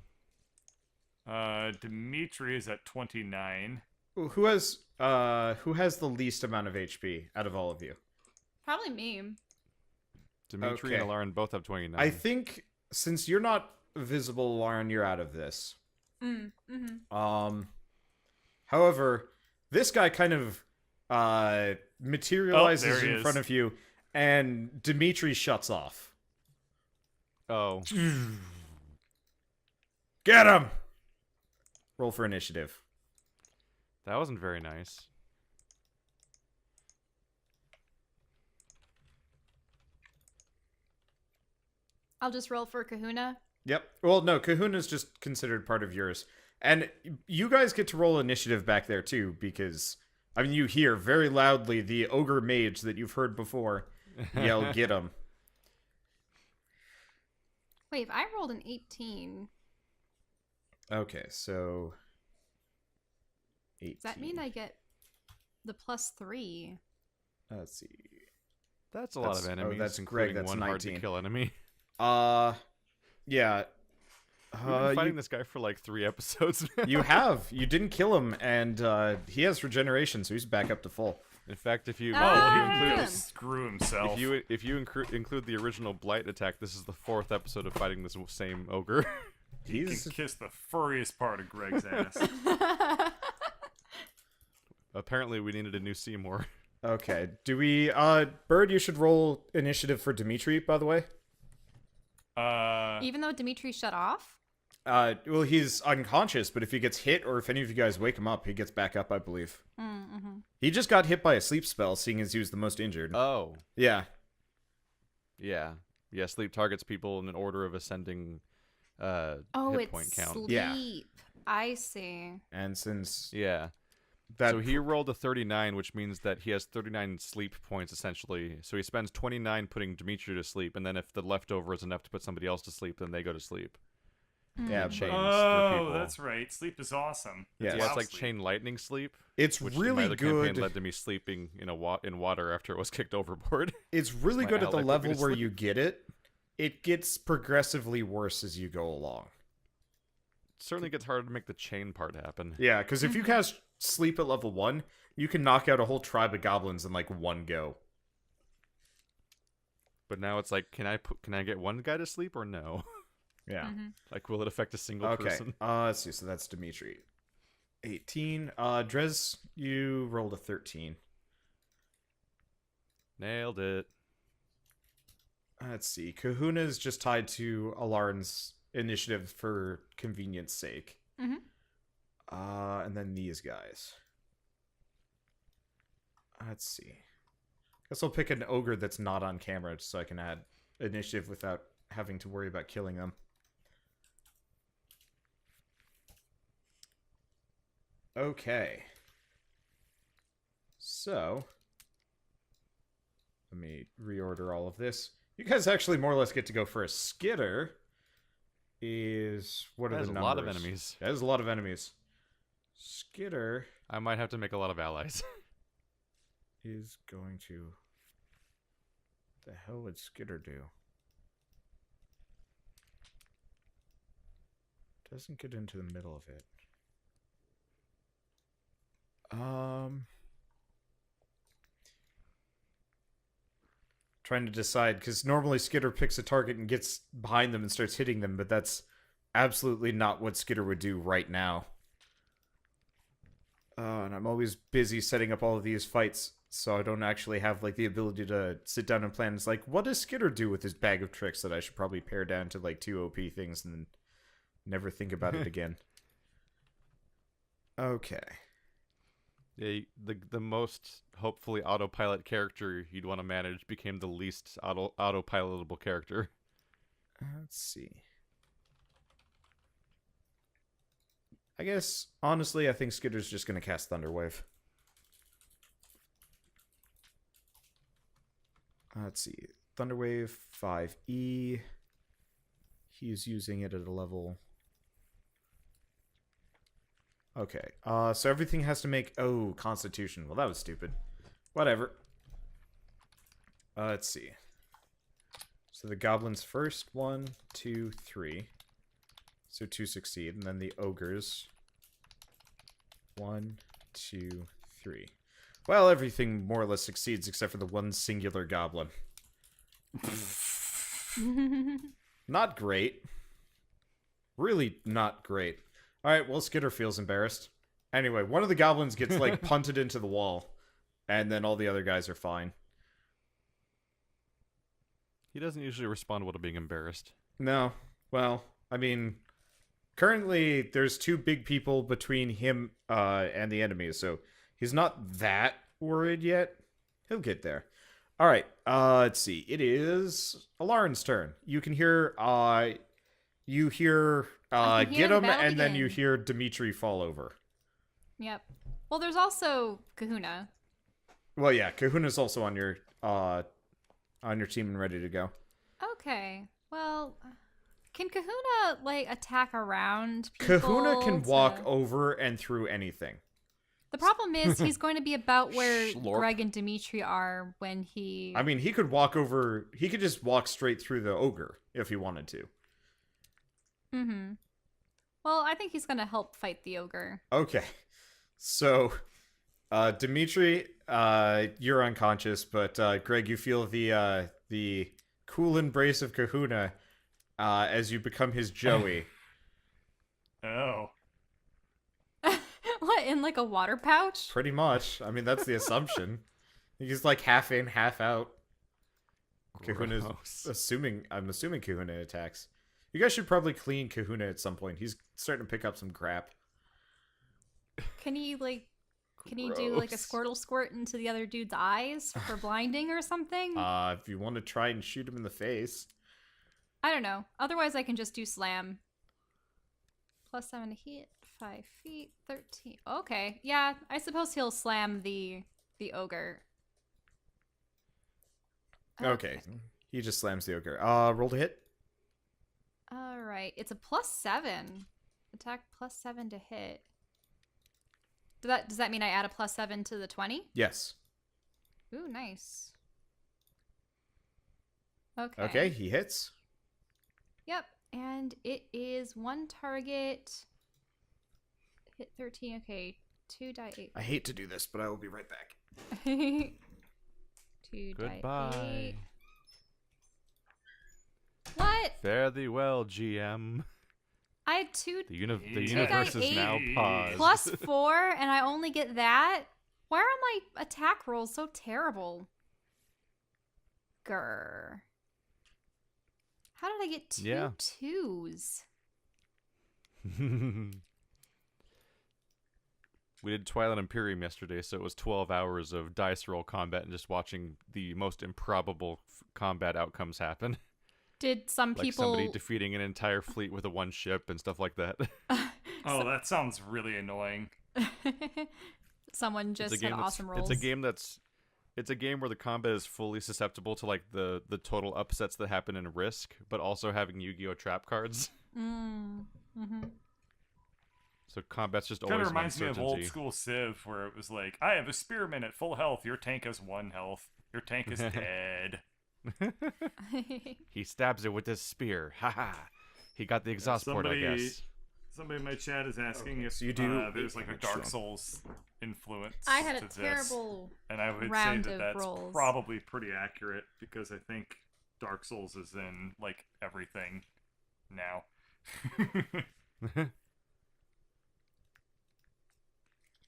Dimitri is at 29. Who has the least amount of HP out of all of you? Probably me. Dimitri Okay. and Lauren both have 29. I think since you're not visible, Lauren, you're out of this. However, this guy kind of materializes there he in is. front of you, and Dimitri shuts off. Oh. Get him! Roll for initiative. That wasn't very nice. I'll just roll for Kahuna. Yep. Well, no, Kahuna's just considered part of yours. And you guys get to roll initiative back there, too, because, I mean, you hear very loudly the ogre mage that you've heard before yell, get him. Wait, if I rolled an 18, Okay, so... 18. does that mean I get the +3? Let's see. That's a lot of That's- enemies. that's Greg, including that's one 19. hard to kill enemy. Yeah. We've been fighting this guy for like 3 episodes now. You have. You didn't kill him, and he has regeneration, so he's back up to full. In fact, if you Oh, well, he Ah! can include just screw himself. if you include the original blight attack, this is the 4th episode of fighting this same ogre. He He's can kiss the furriest part of Greg's ass. Apparently, we needed a new Seymour. okay. Do we? Bird, you should roll initiative for Dimitri, by the way. Even though Dimitri shut off? Well, he's unconscious, but if he gets hit, or if any of you guys wake him up, he gets back up, I believe. Mm-hmm. He just got hit by a sleep spell, seeing as he was the most injured. Oh, Yeah. yeah. Yeah, sleep targets people in an order of ascending Oh, hit it's point count. sleep. Yeah. I see. And since Yeah. that... So he rolled a 39, which means that he has 39 sleep points, essentially. So he spends 29 putting Dimitri to sleep, and then if the leftover is enough to put somebody else to sleep, then they go to sleep. Yeah, Chains through Oh, people. that's right. Sleep is awesome. Yes. Yeah, it's Wow like sleep. chain lightning sleep, It's which in my really other campaign good. led to me sleeping in in water after it was kicked overboard. It's really my good at the ally put me level to where sleep. you get it. It gets progressively worse as you go along. It certainly gets harder to make the chain part happen. Yeah, because if you cast sleep at level 1, you can knock out a whole tribe of goblins in like one go. But now it's like, can I get one guy to sleep or no? Yeah. Like, will it affect a single Okay. person? Let's see. So that's Dimitri. 18. Drez, you rolled a 13. Nailed it. Let's see. Kahuna is just tied to Alarin's initiative for convenience sake. Mm-hmm. And then these guys. Let's see. Guess I'll pick an ogre that's not on camera so I can add initiative without having to worry about killing them. Okay. So, let me reorder all of this. You guys actually more or less get to go first. Skitter is... What are That the is numbers? a lot of enemies. That is a lot of enemies. Skitter I might have to make a lot of allies. is going to... The hell would Skitter do? Doesn't get into the middle of it. Trying to decide, because normally Skitter picks a target and gets behind them and starts hitting them, but that's absolutely not what Skitter would do right now. And I'm always busy setting up all of these fights, so I don't actually have like the ability to sit down and plan. It's like, what does Skitter do with his bag of tricks that I should probably pare down to like 2 OP things and then never think about it again? Okay. Yeah, the most hopefully autopilot character you'd want to manage became the least autopilotable character. Let's see. I guess, honestly, I think Skitter's just going to cast Thunderwave. Let's see. Thunderwave 5E. He's using it at a level... Okay, so everything has to make... Oh, Constitution. Well, that was stupid. Whatever. Let's see. So the goblins first. 1, 2, 3. So 2 succeed. And then the ogres. 1, 2, 3. Well, everything more or less succeeds except for the one singular goblin. Not great. Really not great. Alright, well, Skitter feels embarrassed. Anyway, one of the goblins gets, like, punted into the wall. And then all the other guys are fine. He doesn't usually respond well to being embarrassed. No. Well, I mean, currently there's 2 big people between him and the enemies, so he's not that worried yet. He'll get there. Alright, let's see. It is Alarin's turn. You can hear, get him, and then you hear Dimitri fall over. Yep. Well, there's also Kahuna. Well, yeah, Kahuna's also on your team and ready to go. Okay. Well, can Kahuna, like, attack around people? Kahuna can walk over and through anything. The problem is he's going to be about where Schlorp. Greg and Dimitri are when he... I mean, he could walk over... He could just walk straight through the ogre if he wanted to. Mm-hmm. Well, I think he's going to help fight the ogre. Okay. So, Dimitri, you're unconscious, but Greg, you feel the cool embrace of Kahuna as you become his Joey. Oh. What, in like a water pouch? Pretty much. I mean, that's the assumption. He's like half in, half out. Kahuna's I'm assuming Kahuna attacks. You guys should probably clean Kahuna at some point. He's starting to pick up some crap. Can he do like a Squirtle squirt into the other dude's eyes for blinding or something? If you want to try and shoot him in the face. I don't know. Otherwise, I can just do slam. +7 to hit, 5 feet, 13. Okay, yeah, I suppose he'll slam the ogre. Okay. He just slams the ogre. Roll to hit. All right, it's a +7. Attack +7 to hit. Does that mean I add a +7 to the 20? Yes. Ooh, nice. Okay. Okay, he hits. Yep, and it is one target. Hit 13. Okay, 2 die 8. I hate to do this, but I will be right back. 2 die Goodbye. 8. What? Fare thee well, GM. I had 2 The universe is eight now paused. +4, and I only get that? Why are my attack rolls so terrible? Grr. How did I get two Yeah. twos? We did Twilight Imperium yesterday, so it was 12 hours of dice roll combat and just watching the most improbable combat outcomes happen. Did some Like people... somebody defeating an entire fleet with a one ship and stuff like that. Oh, that sounds really annoying. Someone just had awesome rolls. It's a game where the combat is fully susceptible to like the total upsets that happen in Risk, but also having Yu-Gi-Oh! Trap cards. Mm-hmm. So combat's just Kind always of reminds me of old uncertainty. school Civ, where it was like, I have a spearman at full health. Your tank has 1 health. Your tank is dead. He stabs it with his spear. Haha. He got the exhaust port, I guess. Somebody in my chat is asking if so you do there's like a 8 Dark damage, Souls influence. I had a to this. terrible And I would say round that of that's rolls. probably pretty accurate because I think Dark Souls is in like everything now.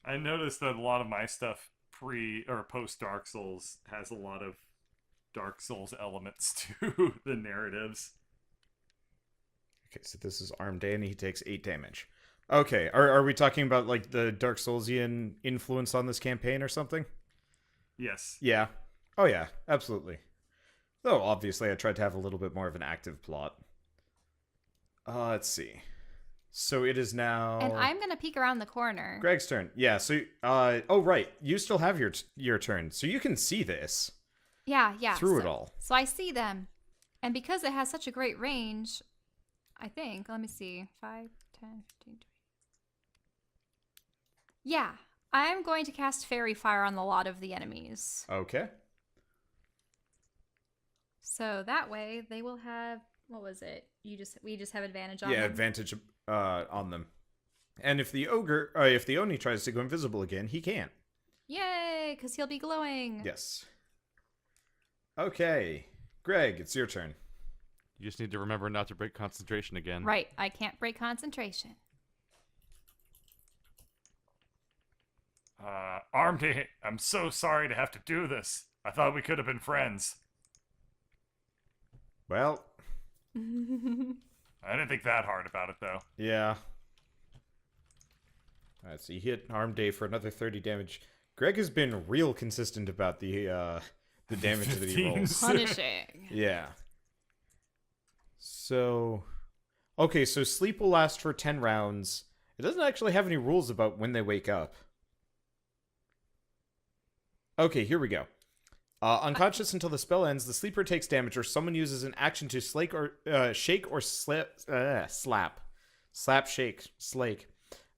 I noticed that a lot of my stuff pre or post Dark Souls has a lot of Dark Souls elements to the narratives. Okay, so this is Arm Day, and he takes 8 damage. Okay, are we talking about like the Dark Soulsian influence on this campaign or something? Yes. Yeah. Oh yeah, absolutely. Though obviously I tried to have a little bit more of an active plot. Let's see. So it is now And I'm gonna peek around the corner. Greg's turn. Yeah, so oh right, you still have your turn. So you can see this. Yeah. Through it all. So I see them. And because it has such a great range, I think, let me see, 5, 10, 15, 20. Yeah, I'm going to cast Fairy Fire on the lot of the enemies. Okay. So that way they will have, what was it? We just have advantage on Yeah, them? advantage on them. And if the Oni tries to go invisible again, he can. Yay, because he'll be glowing. Yes. Okay. Greg, it's your turn. You just need to remember not to break concentration again. Right, I can't break concentration. Armday, I'm so sorry to have to do this. I thought we could have been friends. Well, I didn't think that hard about it, though. yeah. Alright, so you hit Arm Day for another 30 damage. Greg has been real consistent about the damage that he rolls. Punishing. Yeah. So, okay, so sleep will last for 10 rounds. It doesn't actually have any rules about when they wake up. Okay, here we go. Unconscious until the spell ends, the sleeper takes damage, or someone uses an action to shake or slap. Slake.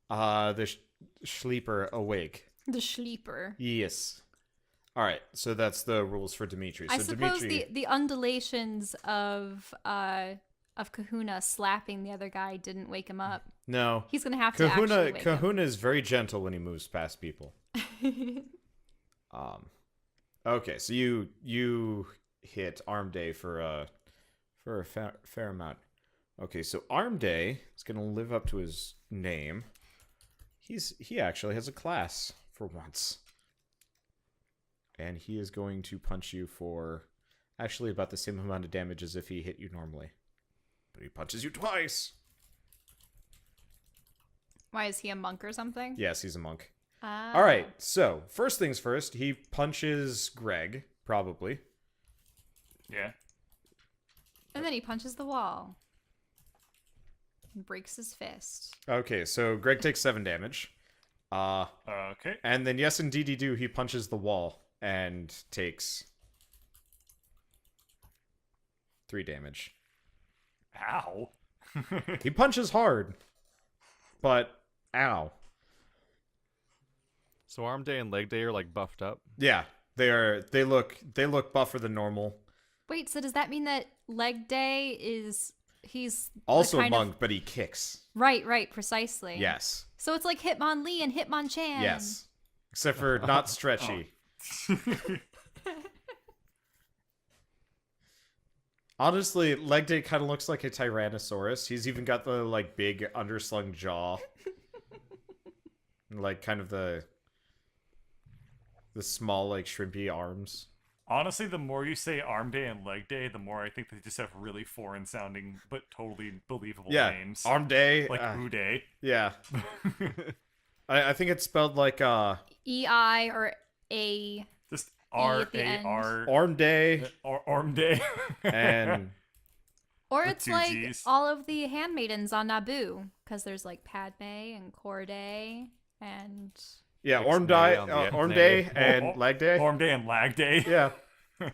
The sleeper awake. The sleeper. Yes. All right, so that's the rules for Dimitri. So I suppose Dimitri, the undulations of Kahuna slapping the other guy didn't wake him up. no. He's gonna have to actually wake him. Kahuna is very gentle when he moves past people. Okay, so you hit Arm Day for a fair amount. Okay, so Arm Day is gonna live up to his name. He actually has a class for once, and he is going to punch you for actually about the same amount of damage as if he hit you normally, but he punches you twice. Why, is he a monk or something? Yes, he's a monk. Ah. All right, so first things first, he punches Greg, probably. Yeah. And then he punches the wall. And breaks his fist. Okay, so Greg takes 7 damage. Okay. And then yes, indeed he do. He punches the wall and takes 3 damage. Ow. He punches hard, but ow. So Arm Day and Leg Day are like buffed up. Yeah, they look buffer than normal. Wait, so does that mean that Leg Day is... He's the Also a kind monk, but he kicks. Right, precisely. Yes. So it's like Hitmonlee and Hitmonchan. Yes. Except for not stretchy. Honestly, Leg Day kind of looks like a Tyrannosaurus. He's even got the like big underslung jaw. Like kind of the small like shrimpy arms. Honestly, the more you say arm day and leg day, the more I think they just have really foreign sounding but totally believable Yeah, names. arm day. Like Uday. Yeah. I think it's spelled like EI or A. Just at the end. R-A-R. arm day Arm day. and Or With it's two like Gs. all of the handmaidens on Naboo, because there's like Padme and Corday and yeah, Fixed arm day day, on the arm nay. day and leg day. Arm day and lag day. Yeah, They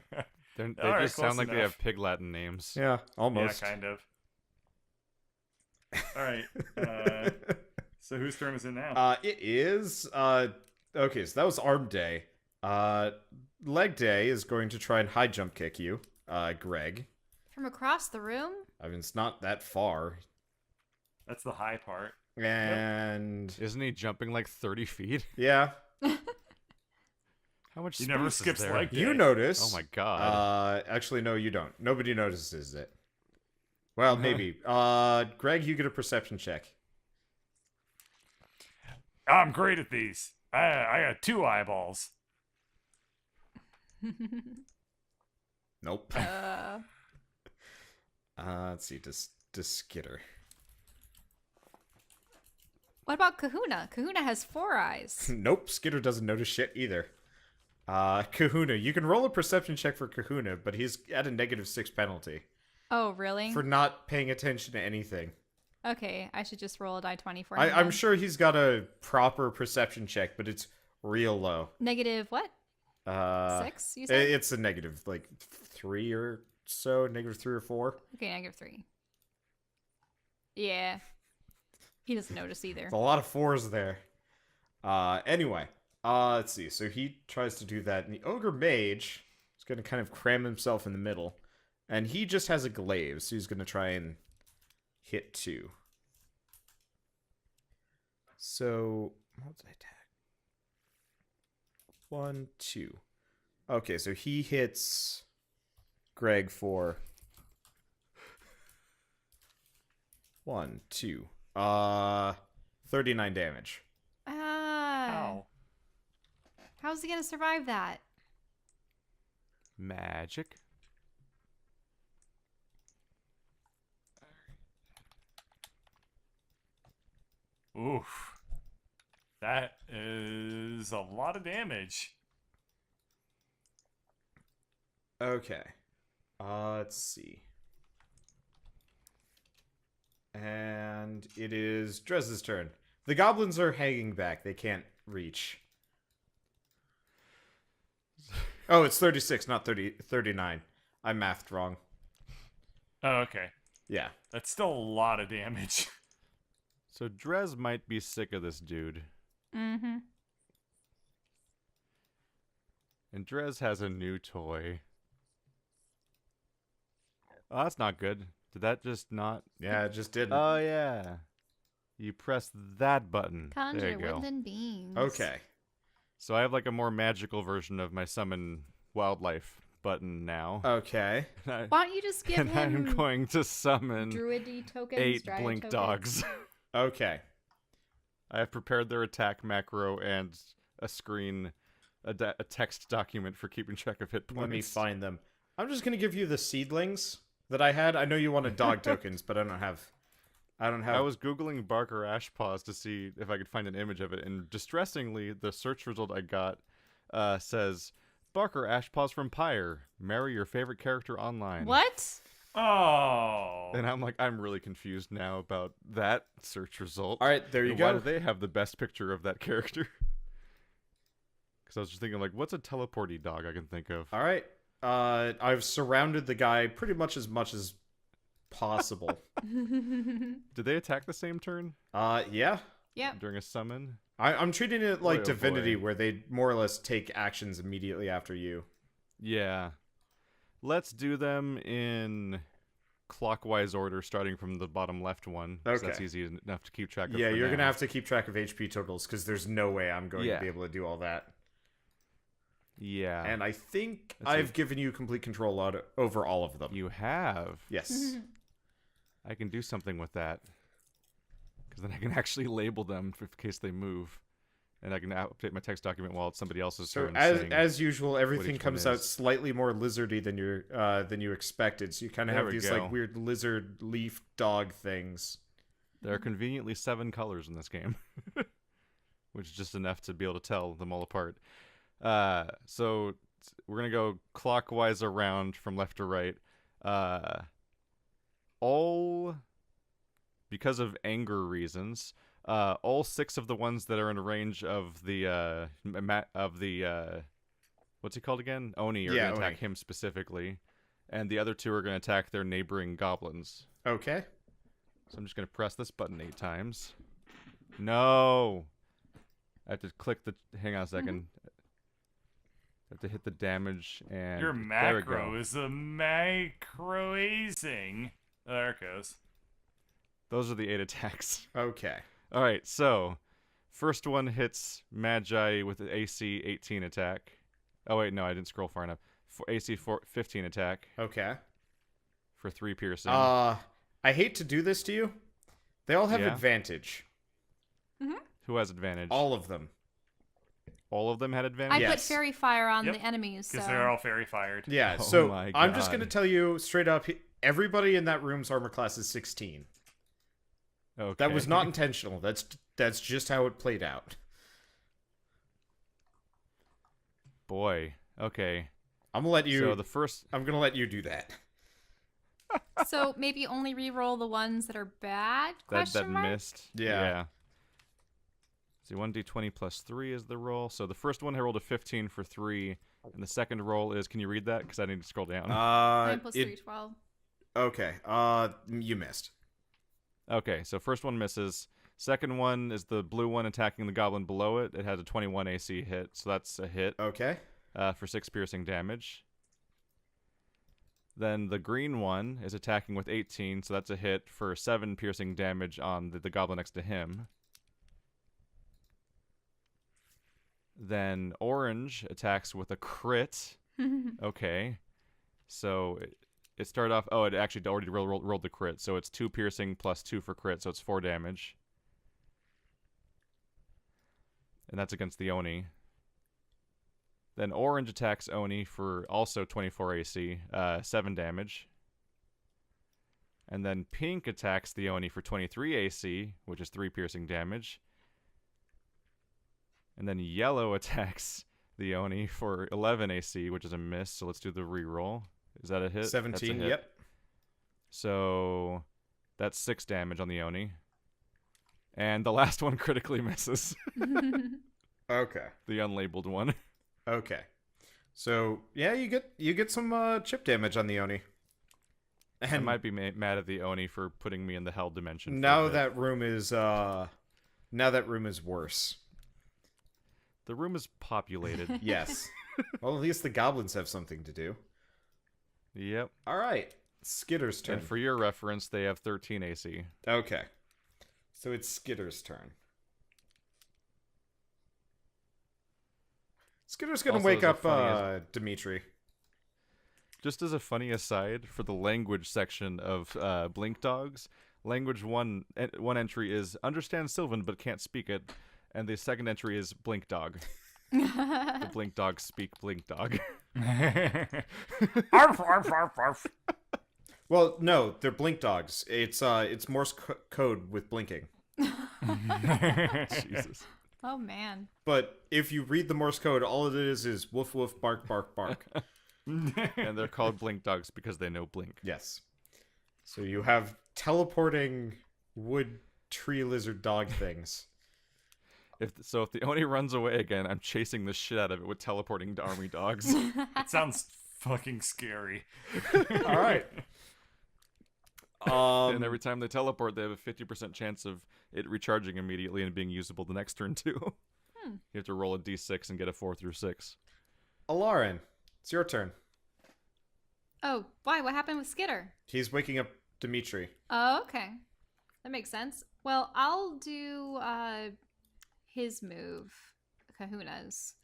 All right, just close sound like they enough. have pig Latin names. yeah, Yeah, almost. kind of. All right. So whose turn is it now? It is okay, so that was arm day. Leg day is going to try and high jump kick you, Greg. from across the room. I mean, it's not that far. That's the high part. And Isn't he jumping like 30 feet? yeah, How much He never space is skips there? leg day. you notice. Oh my god. Actually, no, you don't. Nobody notices it. Well, maybe. Greg, you get a perception check. I'm great at these. I got 2 eyeballs. Nope. Uh, Let's see. Does Skitter? what about Kahuna? Kahuna has 4 eyes. Nope. Skitter doesn't notice shit either. Kahuna, you can roll a perception check for Kahuna, but he's at a -6 penalty Oh, really? for not paying attention to anything. Okay, I should just roll a die 20 for him. I'm then. sure he's got a proper perception check, but it's real low. Negative what? 6, you said? It's a negative, like 3 or so, -3 or 4. Okay, -3. Yeah. He doesn't notice either. There's a lot of 4s there. Anyway, let's see. So he tries to do that, and the ogre mage is going to kind of cram himself in the middle, and he just has a glaive, so he's going to try and hit 2. So what's I attack? 1, 2. Okay, so he hits Greg for 1, 2. 39 damage. Ow. How's he gonna survive that? Magic. Oof. That is a lot of damage. Okay. Let's see. And it is Drez's turn. The goblins are hanging back. They can't reach. Oh, it's 36, not 39. I mathed wrong. Oh, okay. Yeah. That's still a lot of damage. So Drez might be sick of this dude. Mm-hmm. And Drez has a new toy. Oh, that's not good. Did that just not... Yeah, it just didn't. Oh, yeah. You press that button. there Conjure you go. woodland beings. Okay. So I have like a more magical version of my summon wildlife button now. Okay. And Why don't you just give I'm him going to summon druidy tokens? 8 dryad blink tokens? dogs. Okay. I have prepared their attack macro and a screen, a text document for keeping track of hit points. Let me find them. I'm just going to give you the seedlings that I had. I know you wanted dog tokens, but I don't have... I was Googling Barker Ashpaws to see if I could find an image of it, and distressingly, the search result I got says, Barker Ashpaws from Pyre. Marry your favorite character online. What? Oh. And I'm like, I'm really confused now about that search result. All right, there you And go. Why do they have the best picture of that character? Because I was just thinking, like, what's a teleporty dog I can think of? All right. I've surrounded the guy pretty much as possible. Did they attack the same turn Yeah. Yep. during a summon? I'm treating it like Boy, oh Divinity, boy. where they more or less take actions immediately after you. Yeah. Let's do them in clockwise order, starting from the bottom left one. 'Cause That's Okay. easy enough to keep track of. Yeah, for you're now. gonna have to keep track of HP totals because there's no way I'm going Yeah. to be able to do all that. Yeah. And I think Let's I've see. given you complete control over all of them. You have. Yes. I can do something with that. Because then I can actually label them in case they move. and I can update my text document while it's somebody else's So turn. as usual, everything each comes one out is. slightly more lizardy than you expected. So you kind of There have we these go. like weird lizard leaf dog things. There are conveniently 7 colors in this game, which is just enough to be able to tell them all apart. So we're gonna go clockwise around from left to right. All because of anger reasons. All 6 of the ones that are in range of the what's he called again? Oni are Yeah, gonna attack Oni. him specifically, and the other 2 are gonna attack their neighboring goblins. Okay. So I'm just gonna press this button 8 times. No, I have to click the. Hang on a second. I have to hit the damage and Your there we macro go. is a macroazing. Oh, there it goes. Those are the 8 attacks. Okay. All right, so first one hits Magi with an AC 18 attack. Oh wait, no, I didn't scroll far enough. AC 15 attack Okay. for 3 piercing. I hate to do this to you. They all have Yeah? advantage. Who has advantage? All of them. All of them had I advantage. Yes. put fairy fire on Yep, the enemies, so Because they're all fairy fired. Yeah. Oh So my I'm just God. gonna tell you straight up. Everybody in that room's armor class is 16. Okay. That was not intentional. That's just how it played out. Boy. Okay. I'm gonna let you. So the first. I'm gonna let you do that. so maybe only re-roll the ones that are bad? That Question mark? missed. Yeah. See, 1d20 plus 3 is the roll. So the first one I rolled a 15 for 3, and the second roll is. Can you read that? Because I need to scroll down. 9 plus 3, 12. Okay. You missed. Okay, so first one misses. Second one is the blue one attacking the goblin below it. It has a 21 AC hit, so that's a hit Okay. for 6 piercing damage. Then the green one is attacking with 18, so that's a hit for 7 piercing damage on the goblin next to him. Then orange attacks with a crit. Okay. So it started off... Oh, it actually already rolled the crit, so it's 2 piercing plus 2 for crit, so it's 4 damage. And that's against the Oni. Then orange attacks Oni for also 24 AC, 7 damage. And then pink attacks the Oni for 23 AC, which is 3 piercing damage. And then yellow attacks the Oni for 11 AC, which is a miss, so let's do the reroll. Is that a hit? 17. That's a hit. Yep. So that's 6 damage on the Oni. And the last one critically misses. Okay. The unlabeled one. Okay. So yeah, you get some chip damage on the Oni. I And might be mad at the Oni for putting me in the hell dimension. for a now bit. that room is worse. The room is populated. Yes. Well, at least the goblins have something to do. Yep. All right. Skitter's turn. And for your reference, they have 13 AC. Okay. So it's Skitter's turn. Skitter's gonna Also, wake as a up funny Dimitri. Just as a funny aside, for the language section of Blink Dogs, language one entry is understand Sylvan but can't speak it, and the second entry is Blink Dog. The Blink Dogs speak Blink Dog. Arf, arf, arf, arf. Well, no, they're blink dogs. It's Morse code with blinking. Jesus. Oh, man. But if you read the Morse code, all it is woof woof bark bark bark. And they're called Blink Dogs because they know Blink. Yes. So you have teleporting wood tree lizard dog things. If the Oni runs away again, I'm chasing the shit out of it with teleporting army dogs. It sounds fucking scary. All right. And every time they teleport, they have a 50% chance of it recharging immediately and being usable the next turn too. You have to roll a d6 and get a 4 through 6. Alarin, it's your turn. Oh, why? What happened with Skitter? He's waking up Dimitri. Oh, okay. That makes sense. Well, I'll do his move, Kahuna's.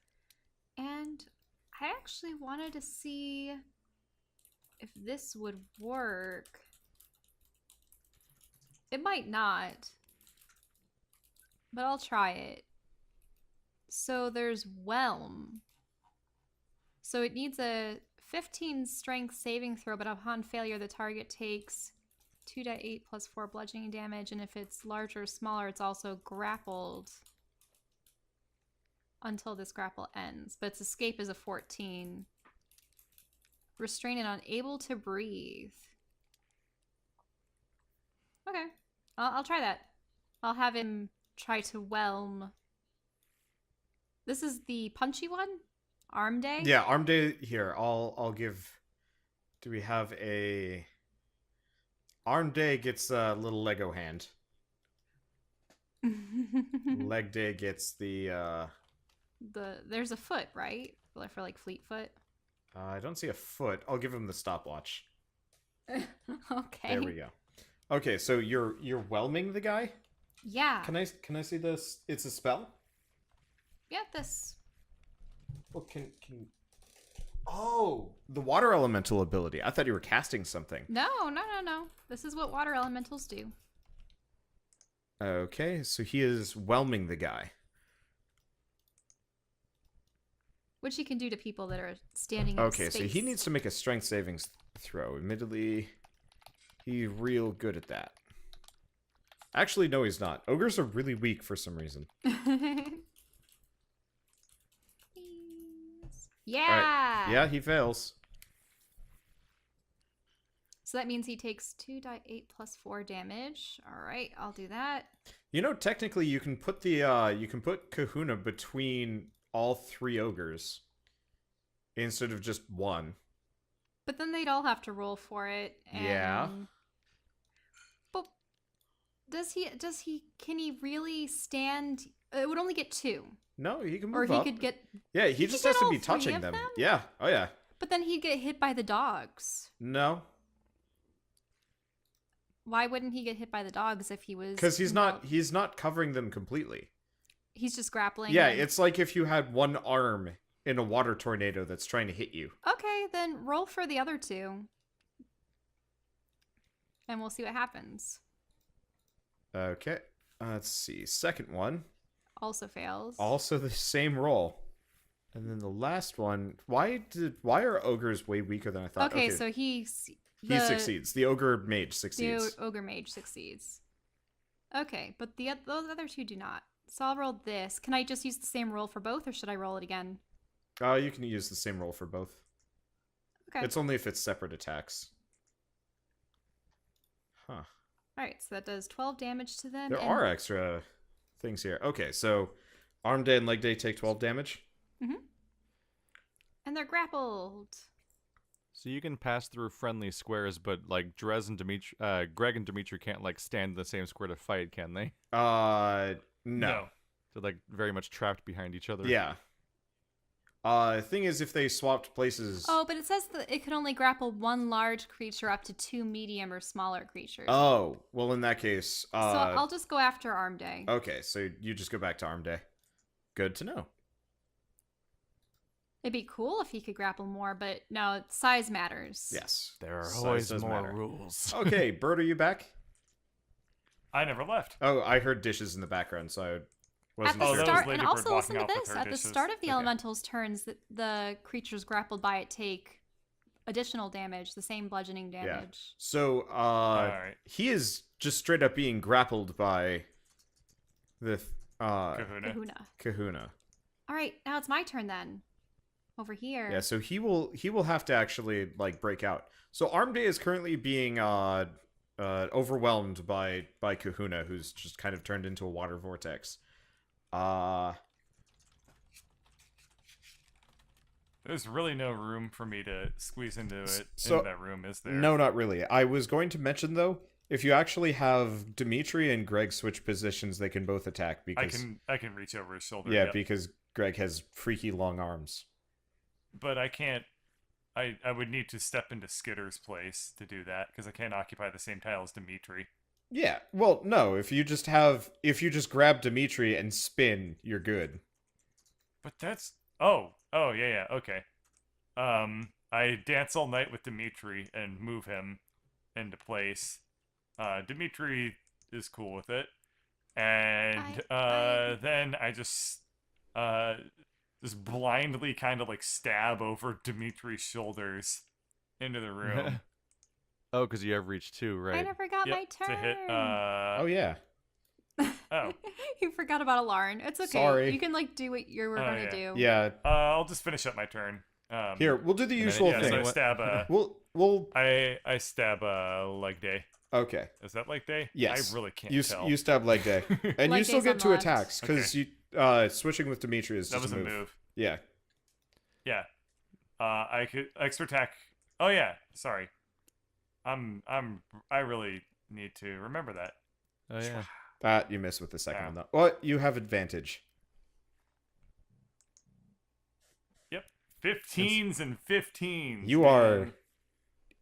And I actually wanted to see if this would work. It might not, but I'll try it. So there's Whelm. So it needs a 15 strength saving throw, but upon failure, the target takes 2d8 plus 4 bludgeoning damage, and if it's larger or smaller, it's also grappled until this grapple ends. But its escape is a 14. Restrained and unable to breathe. Okay. I'll try that. I'll have him try to whelm. This is the punchy one? Arm day? Yeah, arm day here. I'll give. Do we have a arm day gets a little Lego hand. Leg day gets the there's a foot, right? For like fleet foot. I don't see a foot. I'll give him the stopwatch. Okay. There we go. Okay, so you're whelming the guy? Yeah. Can I see this? It's a spell? Yeah, this. Well, can Oh, the water elemental ability. I thought you were casting something. No. This is what water elementals do. Okay, so he is whelming the guy. Which he can do to people that are standing in Okay, space. so he needs to make a strength savings throw. Admittedly, he's real good at that. Actually, no, he's not. Ogres are really weak for some reason. Yeah. Right. Yeah, he fails. So that means he takes 2d8 plus 4 damage. All right, I'll do that. You know, technically, you can put Kahuna between all 3 ogres instead of just one. But then they'd all have to roll for it. And... Yeah. But can he really stand? It would only get 2. No, he can Or move he up. could get... Yeah, he could just get has to all be 3 touching of them. them? Yeah. Oh yeah. But then he'd get hit by the dogs. No, Why wouldn't he get hit by the dogs if he was... because he's not covering them completely. He's just grappling. Yeah, and- it's like if you had one arm in a water tornado that's trying to hit you. Okay, then roll for the other 2. And we'll see what happens. Okay. Let's see. Second one. Also fails. Also the same roll. And then the last one. Why are ogres way weaker than I thought? Okay, so he succeeds. The ogre mage succeeds. The ogre mage succeeds. Okay, but those other 2 do not. So I'll roll this. Can I just use the same roll for both, or should I roll it again? You can use the same roll for both. Okay. It's only if it's separate attacks. Huh. Alright, so that does 12 damage to them. There are extra things here. Okay, so arm day and leg day take 12 damage. And they're grappled. So you can pass through friendly squares, but like Greg and Dimitri can't like stand in the same square to fight, can they? No. They're like very much trapped behind each other. Yeah. Thing is, if they swapped places... Oh, but it says that it can only grapple 1 large creature up to 2 medium or smaller creatures. Oh, well, in that case... so I'll just go after Arm Day. Okay, so you just go back to arm day. Good to know. It'd be cool if he could grapple more, but no, size matters. Yes. There are Size always does more matter. rules. Okay, Bird, are you back? I never left. Oh, I heard dishes in the background, so I wasn't At the sure. that was start, Lady and Bird also walking listen to off with this. her At the dishes. start of the Okay. elementals' turns, the creatures grappled by it take additional damage, the same bludgeoning damage. So, Alright. he is just straight up being grappled by the Kahuna. Kahuna. Kahuna. All right, now it's my turn then. Over here. Yeah, so he will have to actually like break out. So Arm Day is currently being overwhelmed by Kahuna, who's just kind of turned into a water vortex. There's really no room for me to squeeze into So- that room, is there? No, not really. I was going to mention though, if you actually have Dimitri and Greg switch positions, they can both attack because I can reach over his shoulder. yeah, yep. because Greg has freaky long arms. But I can't. I would need to step into Skitter's place to do that because I can't occupy the same tile as Dimitri. Yeah. Well, no, if you just grab Dimitri and spin, you're good. But that's yeah, okay. I dance all night with Dimitri and move him into place. Dimitri is cool with it, and I- then I just just blindly kind of like stab over Dimitri's shoulders into the room. Oh, because you have reach too, I right? never got my Yep, turn. to hit. Oh yeah. Oh. You forgot about Alarn. It's okay. Sorry. You can like do what you were Oh, gonna yeah. do. Yeah. I'll just finish up my turn. Here, we'll do the then- usual Yeah, thing. so I thing. stab. We'll. I stab leg day. Okay. Is that leg day? Yes. I really can't You tell. you stab leg day, and Leg you still day's get on two the left. attacks because Okay. you switching with Dimitri is That just was a move. Yeah. Yeah. I could extra attack. Oh yeah. Sorry. I really need to remember that. Oh yeah. That you miss with the second Yeah. one though. Well, you have advantage. Yep. 15s and 15s. You man. are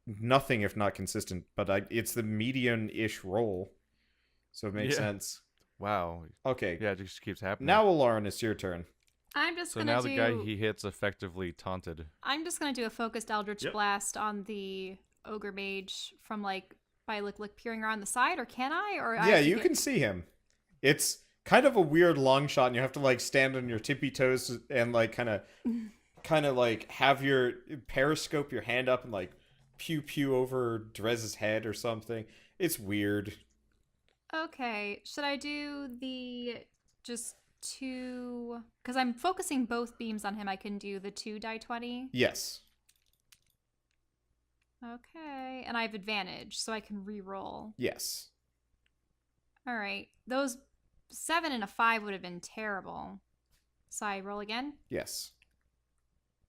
nothing if not consistent, but it's the median-ish roll, so it makes Yeah. sense. Wow. Okay. Yeah, it just keeps happening. Now, Lauren, it's your turn. I'm just So gonna now do. the guy he hits effectively taunted. I'm just gonna do a focused Eldritch Yep. Blast on the ogre mage from like by like peering around the side, or can I? Or I Yeah, have to you get- can see him. It's kind of a weird long shot, and you have to like stand on your tippy toes and like kind of like have your periscope your hand up and like pew pew over Drez's head or something. It's weird. Okay, should I do the just two? Because I'm focusing both beams on him. I can do the 2 die 20. Yes. Okay, and I have advantage, so I can re-roll. Yes. All right, those 7 and a 5 would have been terrible. So I roll again. Yes.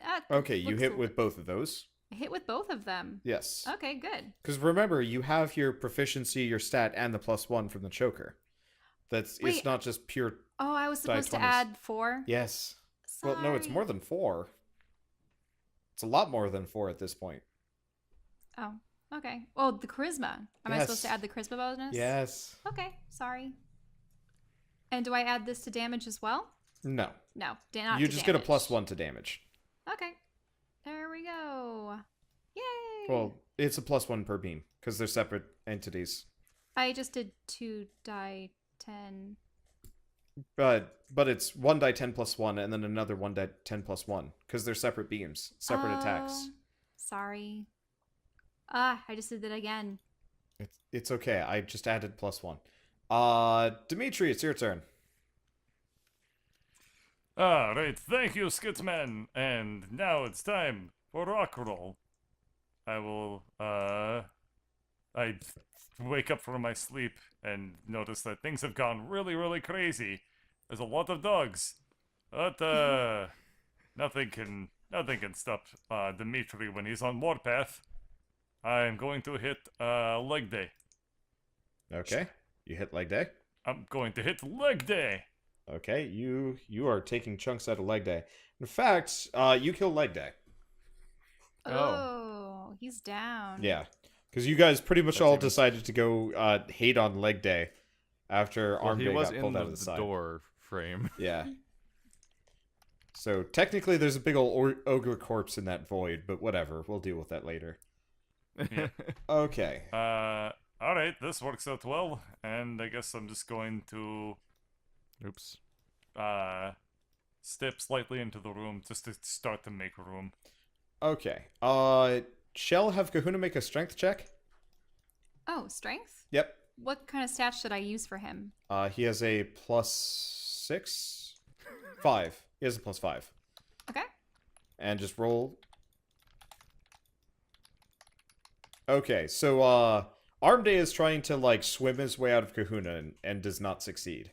That Okay, you looks hit a- with both of those. I hit with both of them. Yes. Okay, good. Because remember, you have your proficiency, your stat, and the +1 from the choker. It's Wait. not just pure. Oh, I was Die supposed to 20s. add 4. Yes. Well, no, it's Sorry. more than 4. It's a lot more than 4 at this point. Oh, okay. Oh, the charisma. Am I supposed to Yes. add the charisma bonus? Yes. Okay, sorry. And do I add this to damage as well? No. No, not You to just damage. get a +1 to damage. Okay. There we go. Yay! Well, it's a +1 per beam because they're separate entities. I just did 2 die 10. But it's 1 die 10 +1 and then another 1 die 10 +1 because they're separate beams, separate attacks. Oh, sorry. Ah, I just did it again. It's okay. I just added +1. Dimitri, it's your turn. Alright, thank you, Skitman. And now it's time for rock roll. I will, I wake up from my sleep and notice that things have gone really, really crazy. There's a lot of dogs. But, nothing can stop, Dimitri when he's on Warpath. I'm going to hit, leg day. Okay. You hit leg day. I'm going to hit leg day. Okay, you are taking chunks out of leg day. In fact, you kill leg day. Oh, he's down. Yeah, because you guys pretty much That's all even- decided to go hate on leg day after Well, arm he day was got in pulled the, out of the side. door frame. Yeah. So technically, there's a big old ogre corpse in that void, but whatever. We'll deal with that later. Okay. Alright, this works out well, and I guess I'm just going to Oops. step slightly into the room just to start to make room. Okay. Shall have Kahuna make a strength check? Oh, strength? Yep. What kind of stats should I use for him? He has a +6? 5. He has a +5. Okay. And just roll. Okay, so Arm Day is trying to like swim his way out of Kahuna and does not succeed.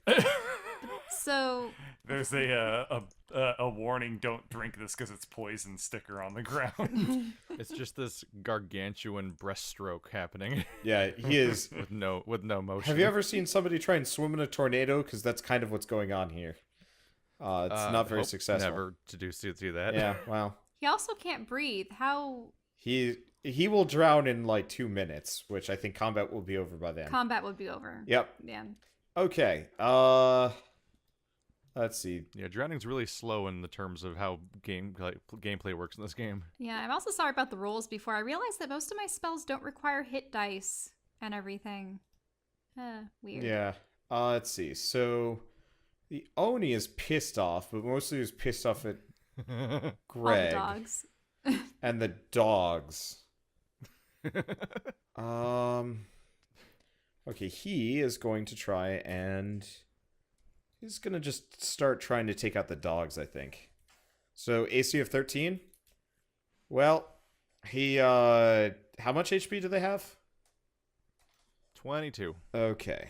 So, There's a warning, don't drink this because it's poison sticker on the ground. It's just this gargantuan breaststroke happening Yeah, he is. with no motion. Have you ever seen somebody try and swim in a tornado? Because that's kind of what's going on here. It's not very hope successful. Never to do that. Yeah, well, he also can't breathe. How he will drown in like 2 minutes, which I think combat will be over by then. combat would be over. Yep. Man. Okay. Let's see. Yeah, drowning's really slow in the terms of how gameplay works in this game. Yeah, I'm also sorry about the rolls before. I realized that most of my spells don't require hit dice and everything. Weird. Yeah. Let's see. So The Oni is pissed off, but mostly he's pissed off at All the Greg dogs. and the dogs. Okay, he is going to try and he's gonna just start trying to take out the dogs, I think. So AC of 13. Well, he how much HP do they have? 22. Okay.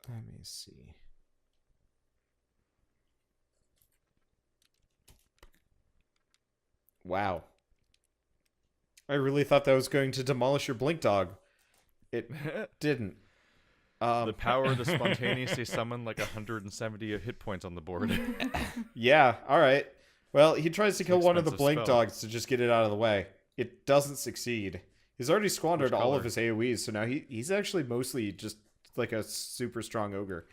Let me see. Wow. I really thought that was going to demolish your blink dog. It didn't. The power to spontaneously summon like 170 hit points on the board. Yeah, alright. Well, he tries to It's kill an one of the expensive blink spell. dogs to just get it out of the way. It doesn't succeed. He's already squandered Which all color? of his AoEs, so now he's actually mostly just like a super strong ogre.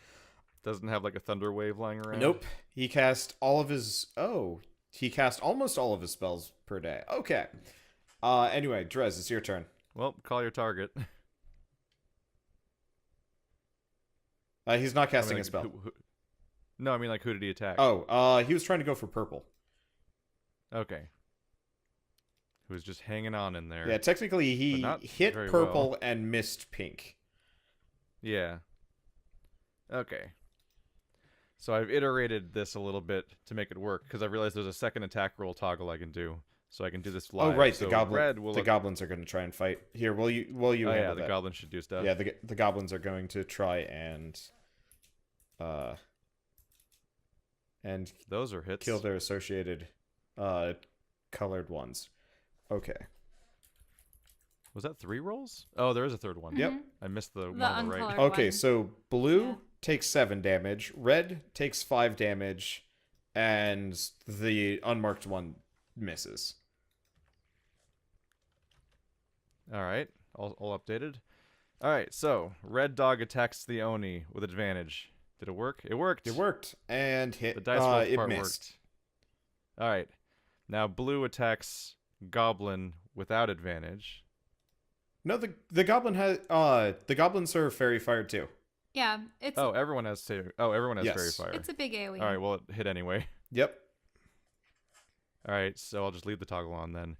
Doesn't have like a thunder wave lying around. Nope. He cast all of his... Oh. He cast almost all of his spells per day. Okay. Anyway, Drez, it's your turn. Well, call your target. He's not I casting mean, a spell. No, I mean like who did he attack? Oh, he was trying to go for purple. Okay. Who was just hanging on in there. Yeah, technically But he not hit very purple well. and missed pink. Yeah. Okay. So I've iterated this a little bit to make it work because I realized there's a second attack roll toggle I can do, so I can do this live. Oh, right, So the goblin. Red will The goblins are going to try and fight. Here, will you Oh yeah, handle the that? goblin should do stuff. Yeah, the goblins are going to try and Those are hits. kill their associated colored ones. Okay. Was that 3 rolls? Oh, there is a third one. Yep. I missed the one The on the right. uncolored Okay, one. so blue Yeah. takes 7 damage, red takes 5 damage, and the unmarked one misses. All right, all updated. All right, so red dog attacks the Oni with advantage. Did it work? It worked. It worked and hit. The dice roll it part missed. worked. All right, now blue attacks goblin without advantage. No, the goblin has the goblins are fairy fire too. Yeah, it's Oh, everyone has everyone has Yes. fairy fire. it's a big AoE. All right, well it hit anyway. Yep. All right, so I'll just leave the toggle on then.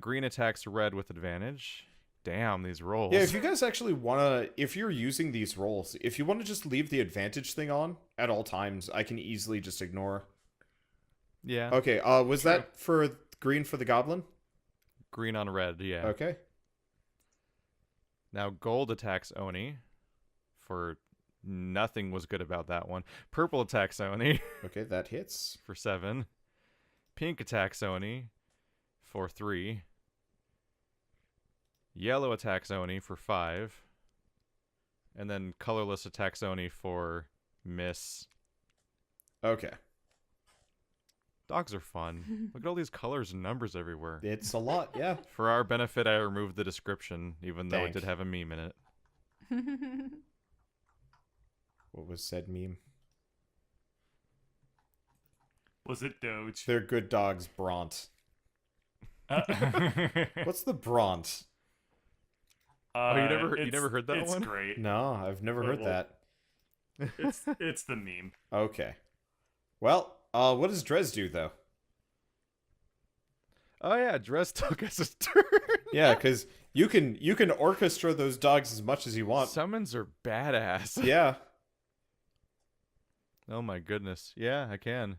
Green attacks red with advantage. Damn, these rolls. Yeah, if you guys actually wanna, if you're using these rolls, if you want to just leave the advantage thing on at all times, I can easily just ignore. Yeah. Okay. Was True. that for green for the goblin? Green on red. Yeah. Okay. Now gold attacks Oni. For nothing was good about that one. Purple attacks Oni Okay, that hits. for 7. Pink attacks Oni for 3. Yellow attacks Oni for 5. And then colorless attacks Oni for miss. Okay. Dogs are fun. Look at all these colors and numbers everywhere. It's a lot. Yeah. For our benefit, I removed the description, even though it Thank. did have a meme in it. What was said meme? Was it Doge? They're good dogs, Bront. What's the Bront? Oh, you never it's- heard that it's one? great. No, I've never heard Well, that. It's the meme. Okay. Well, what does Drez do though? Oh yeah, Dress took us a turn. Yeah, because you can orchestra those dogs as much as you want. Summons are badass. Yeah. Oh my goodness. Yeah, I can.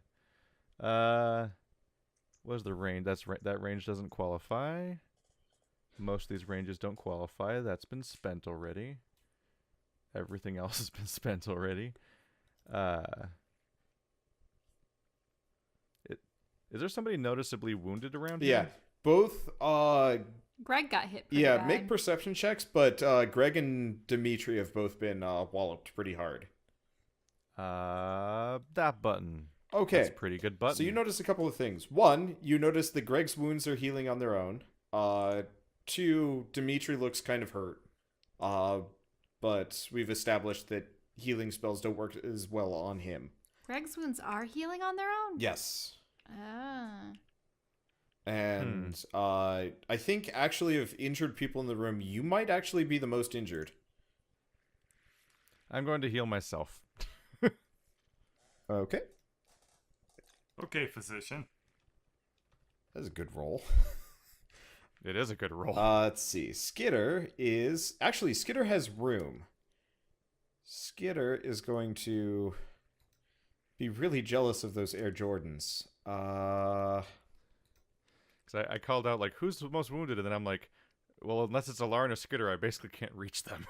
What's the range? That range doesn't qualify. Most of these ranges don't qualify. That's been spent already. Everything else has been spent already. Is there somebody noticeably wounded around Yeah. here? Both Greg got hit pretty yeah, bad. make perception checks, but Greg and Dimitri have both been walloped pretty hard. That button. Okay. That's a pretty good button. So you notice a couple of things. One, you notice that Greg's wounds are healing on their own. 2, Dimitri looks kind of hurt. But we've established that healing spells don't work as well on him. Greg's wounds are healing on their own? Yes. Ah. And I think actually of injured people in the room, you might actually be the most injured. I'm going to heal myself. Okay. Okay, physician. That's a good roll. It is a good roll. Let's see. Skitter has room. Skitter is going to be really jealous of those Air Jordans. Because I called out, like, who's the most wounded? And then I'm like, well, unless it's Alar and a Skitter, I basically can't reach them.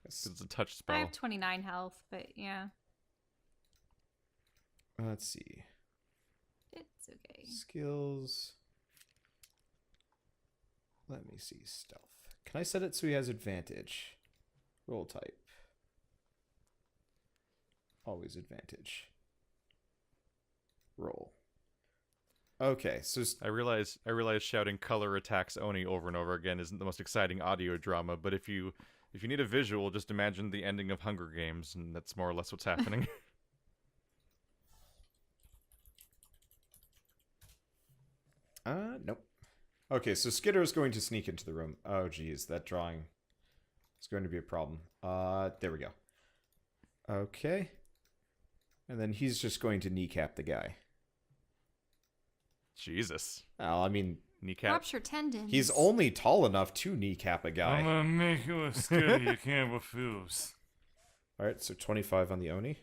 'Cause it's a touch spell. I have 29 health, but yeah, Let's see. it's okay. Skills. Let me see. Stealth. Can I set it so he has advantage? Roll type. Always advantage. Roll. Okay, so I realize shouting color attacks Oni over and over again isn't the most exciting audio drama, but if you need a visual, just imagine the ending of Hunger Games, and that's more or less what's happening. Nope. Okay, so Skitter is going to sneak into the room. Oh, geez, that drawing is going to be a problem. There we go. Okay. And then he's just going to kneecap the guy. Jesus. Oh, I mean, Kneecap. Rupture tendons. he's only tall enough to kneecap a I'm guy. gonna make you a skitty you can't refuse. Alright, so 25 on the Oni.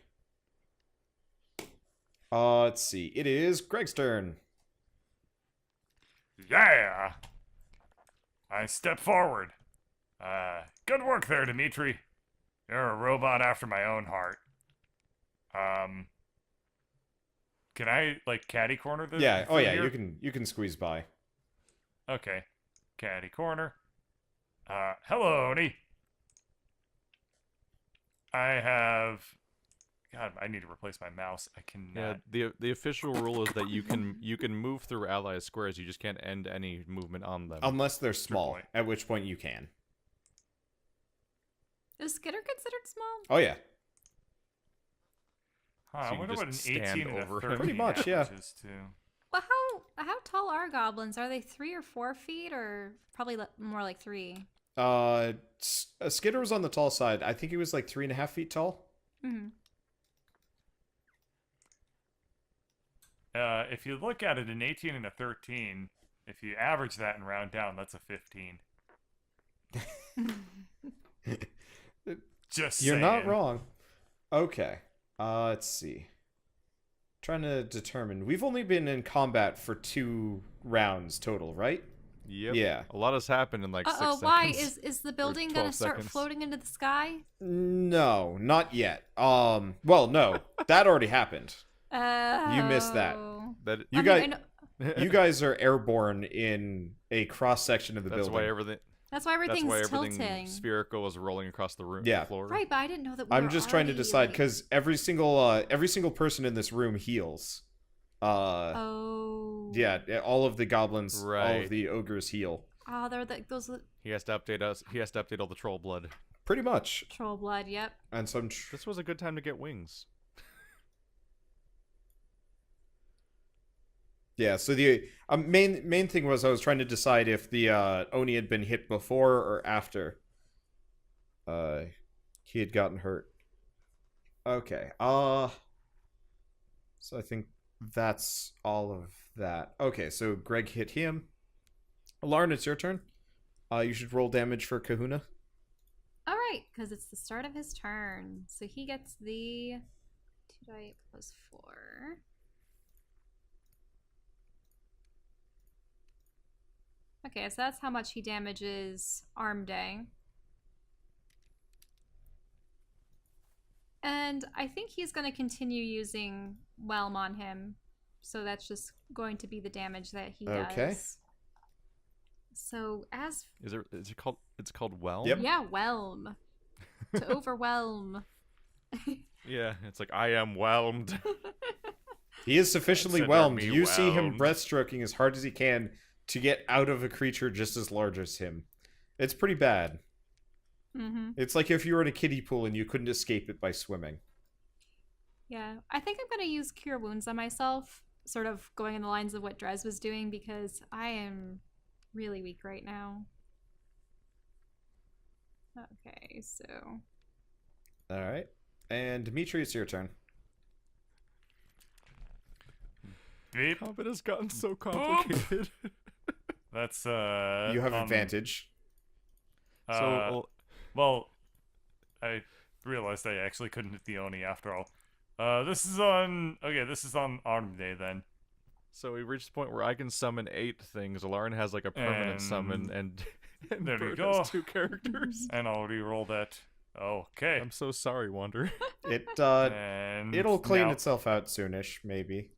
Let's see. It is Greg's turn. Yeah! I step forward. Good work there, Dimitri. You're a robot after my own heart. Can I, like, catty corner this? Yeah, oh yeah, you can squeeze by. Okay. Catty corner. Hello, Oni. I have... God, I need to replace my mouse. I cannot... Yeah, the official rule is that you can move through allies' squares, you just can't end any movement on them. Unless they're small, point. at which point you can. Is Skitter considered small? Oh yeah. Huh, So I you wonder just what an stand 18 and a over him. 13 Pretty much, yeah. averages to. Well, how tall are goblins? Are they 3 or 4 feet, or probably more like 3? Skitter was on the tall side. I think he was like 3.5 feet tall. Mm-hmm. If you look at it, an 18 and a 13, if you average that and round down, that's a 15. Just You're not saying. wrong. Okay. Let's see. Trying to determine. We've only been in combat for 2 rounds total, right? Yep. Yeah. A lot has happened in like 6 seconds. Why is the building 12 gonna start seconds. floating into the sky? No, not yet. Well, no. That already happened. You missed that. That You I guys mean, I know- you guys are airborne in a cross section of the that's building. why everything that's why everything's tilting. spherical is rolling across the room Yeah. the floor. Right, but I didn't know that. I'm just trying to decide because every single person in this room heals. Oh. Yeah, all of the goblins, all Right. of the ogres heal. Oh, they're those He has to update us. He has to update all the troll blood. Pretty much. troll blood. Yep. And some. This was a good time to get wings. Yeah. So the main thing was I was trying to decide if the Oni had been hit before or after. He had gotten hurt. Okay. So I think that's all of that. Okay. So Greg hit him. Lauren, it's your turn. You should roll damage for Kahuna. All right, because it's the start of his turn, so he gets the 2d8 plus 4. Okay, so that's how much he damages Armday. And I think he's going to continue using Whelm on him, so that's just going to be the damage that he Okay. does. So as Is it called? It's called Whelm. Yep. yeah, whelm to overwhelm. Yeah. It's like I am whelmed. He is sufficiently Consider whelmed. me You see him whelmed. breaststroking as hard as he can to get out of a creature just as large as him. It's pretty bad. Mm-hmm. It's like if you were in a kiddie pool and you couldn't escape it by swimming. Yeah, I think I'm gonna use Cure Wounds on myself, sort of going in the lines of what Drez was doing because I am really weak right now. Okay, so All right. And Dimitri, it's your turn. Beep. Combat has gotten so complicated. That's You have advantage. So, well, I realized I actually couldn't hit the Oni after all. This is on Arm Day then. so we reached the point where I can summon 8 things. Lauren has like a permanent summon, and there we Bert go. has 2 characters. And I'll re-roll that. Okay. I'm so sorry, Wander. And It'll clean now- itself out soonish, maybe.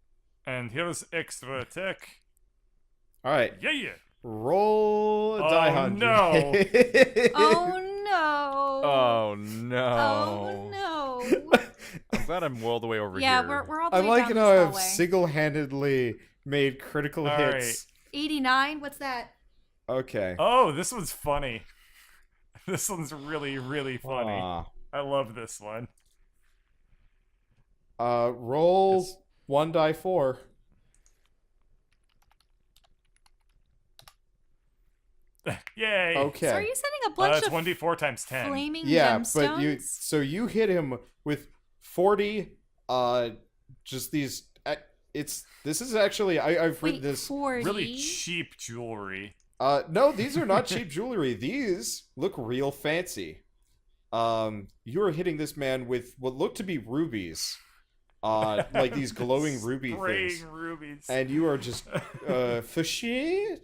And here's extra attack. All right. Yeah. Roll a Oh, die 100. no. Oh no. Oh no. Oh no. I'm glad I'm well the way over Yeah, here. we're all the I way like down how this I've hallway. single-handedly made critical All hits. 89. What's that? Okay. Oh, this one's funny. This one's really, really funny. Aw. I love this one. Roll It's- 1 die 4. Yay. Okay. So are you sending a bunch It's of 1d4 times 10. flaming Yeah, gemstones? but you hit him with 40 just these this is actually I've Wait, written this 40? Really cheap jewelry. no, these are not cheap jewelry. These look real fancy. You are hitting this man with what look to be rubies. Like these glowing ruby Spraying things. rubies. And you are just fishing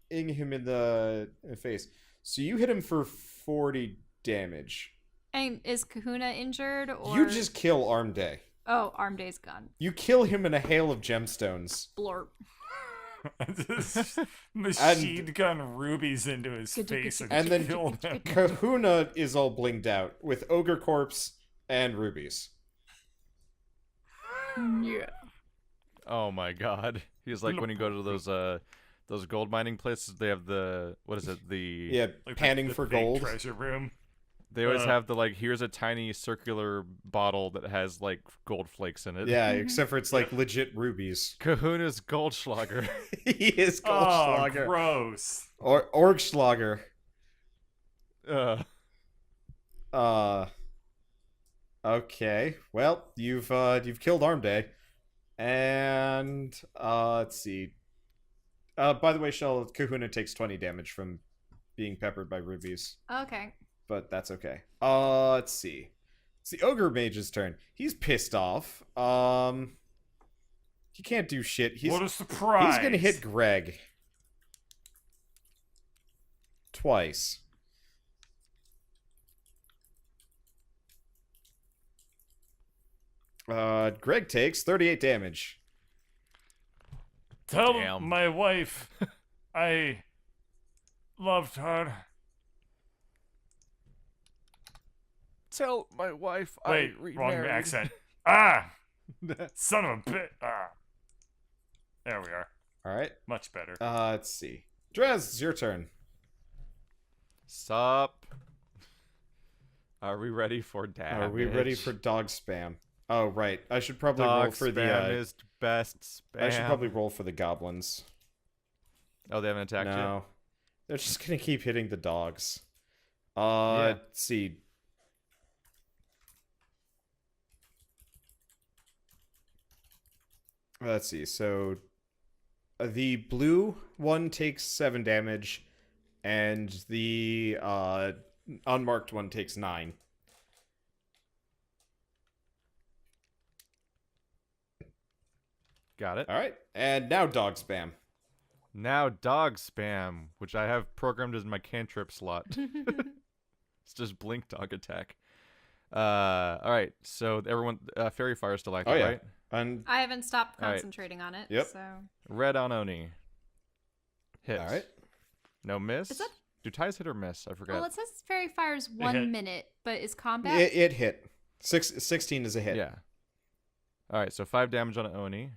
him in the face. So you hit him for 40 damage. And is Kahuna injured or You just kill Armday. Oh, Arm Day's gone. You kill him in a hail of gemstones. Blorp. Just machine gun rubies into his face And then killed him. Kahuna is all blinged out with ogre corpse and rubies. Yeah. Oh my god. He's like when you go to those gold mining places, they have the what is it? The Yeah, Like panning the for big gold. treasure room. They always have the like here's a tiny circular bottle that has like gold flakes in it. Yeah, except for it's like legit rubies. Kahuna's Goldschlager. He is Oh, Goldschlager. gross. Or Orgschlager. Okay. Well, you've killed Armday. And let's see. By the way, Shell, Kahuna takes 20 damage from being peppered by rubies. Okay. But that's okay. Let's see. It's the Ogre Mage's turn. He's pissed off. He can't do shit. What a surprise. He's gonna hit Greg. Twice. Greg takes 38 damage. Tell Damn. my wife I loved her. Tell my wife Wait, I wrong remarried. accent. Ah! Son of a bit. Ah. There we are. Alright. Much better. Let's see. Drez, it's your turn. Sup? Are we ready for damage? Are we ready for dog spam? Oh, right. I should probably roll dog for spam the is best spam. I should probably roll for the goblins. Oh, they haven't attacked No. They're just gonna keep hitting the dogs. Yeah. Let's see. Let's see. So the blue one takes 7 damage, and the unmarked one takes 9. you. Got it. All right, and now dog spam. Now dog spam, which I have programmed as my cantrip slot. It's just blink dog attack. All right. So everyone, fairy fire is still active, Oh, yeah. right? And I haven't stopped All right. concentrating on it. Yep. So Red on Oni. Hit. all right. No miss. Is that- Do ties hit or miss? I forgot. well, it says fairy fire's hit. 1 minute, but is combat? It hit. 16 is a hit. Yeah. All right. So 5 damage on Oni.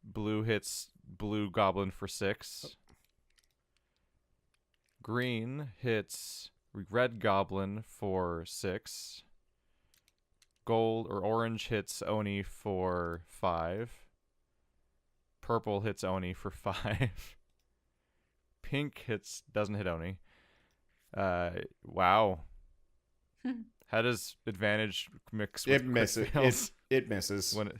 Blue hits blue goblin for 6. Green hits red goblin for 6. Gold or orange hits Oni for 5. Purple hits Oni for 5. Pink doesn't hit Oni. Wow. How does advantage mix with It misses. crit fails It misses. when it...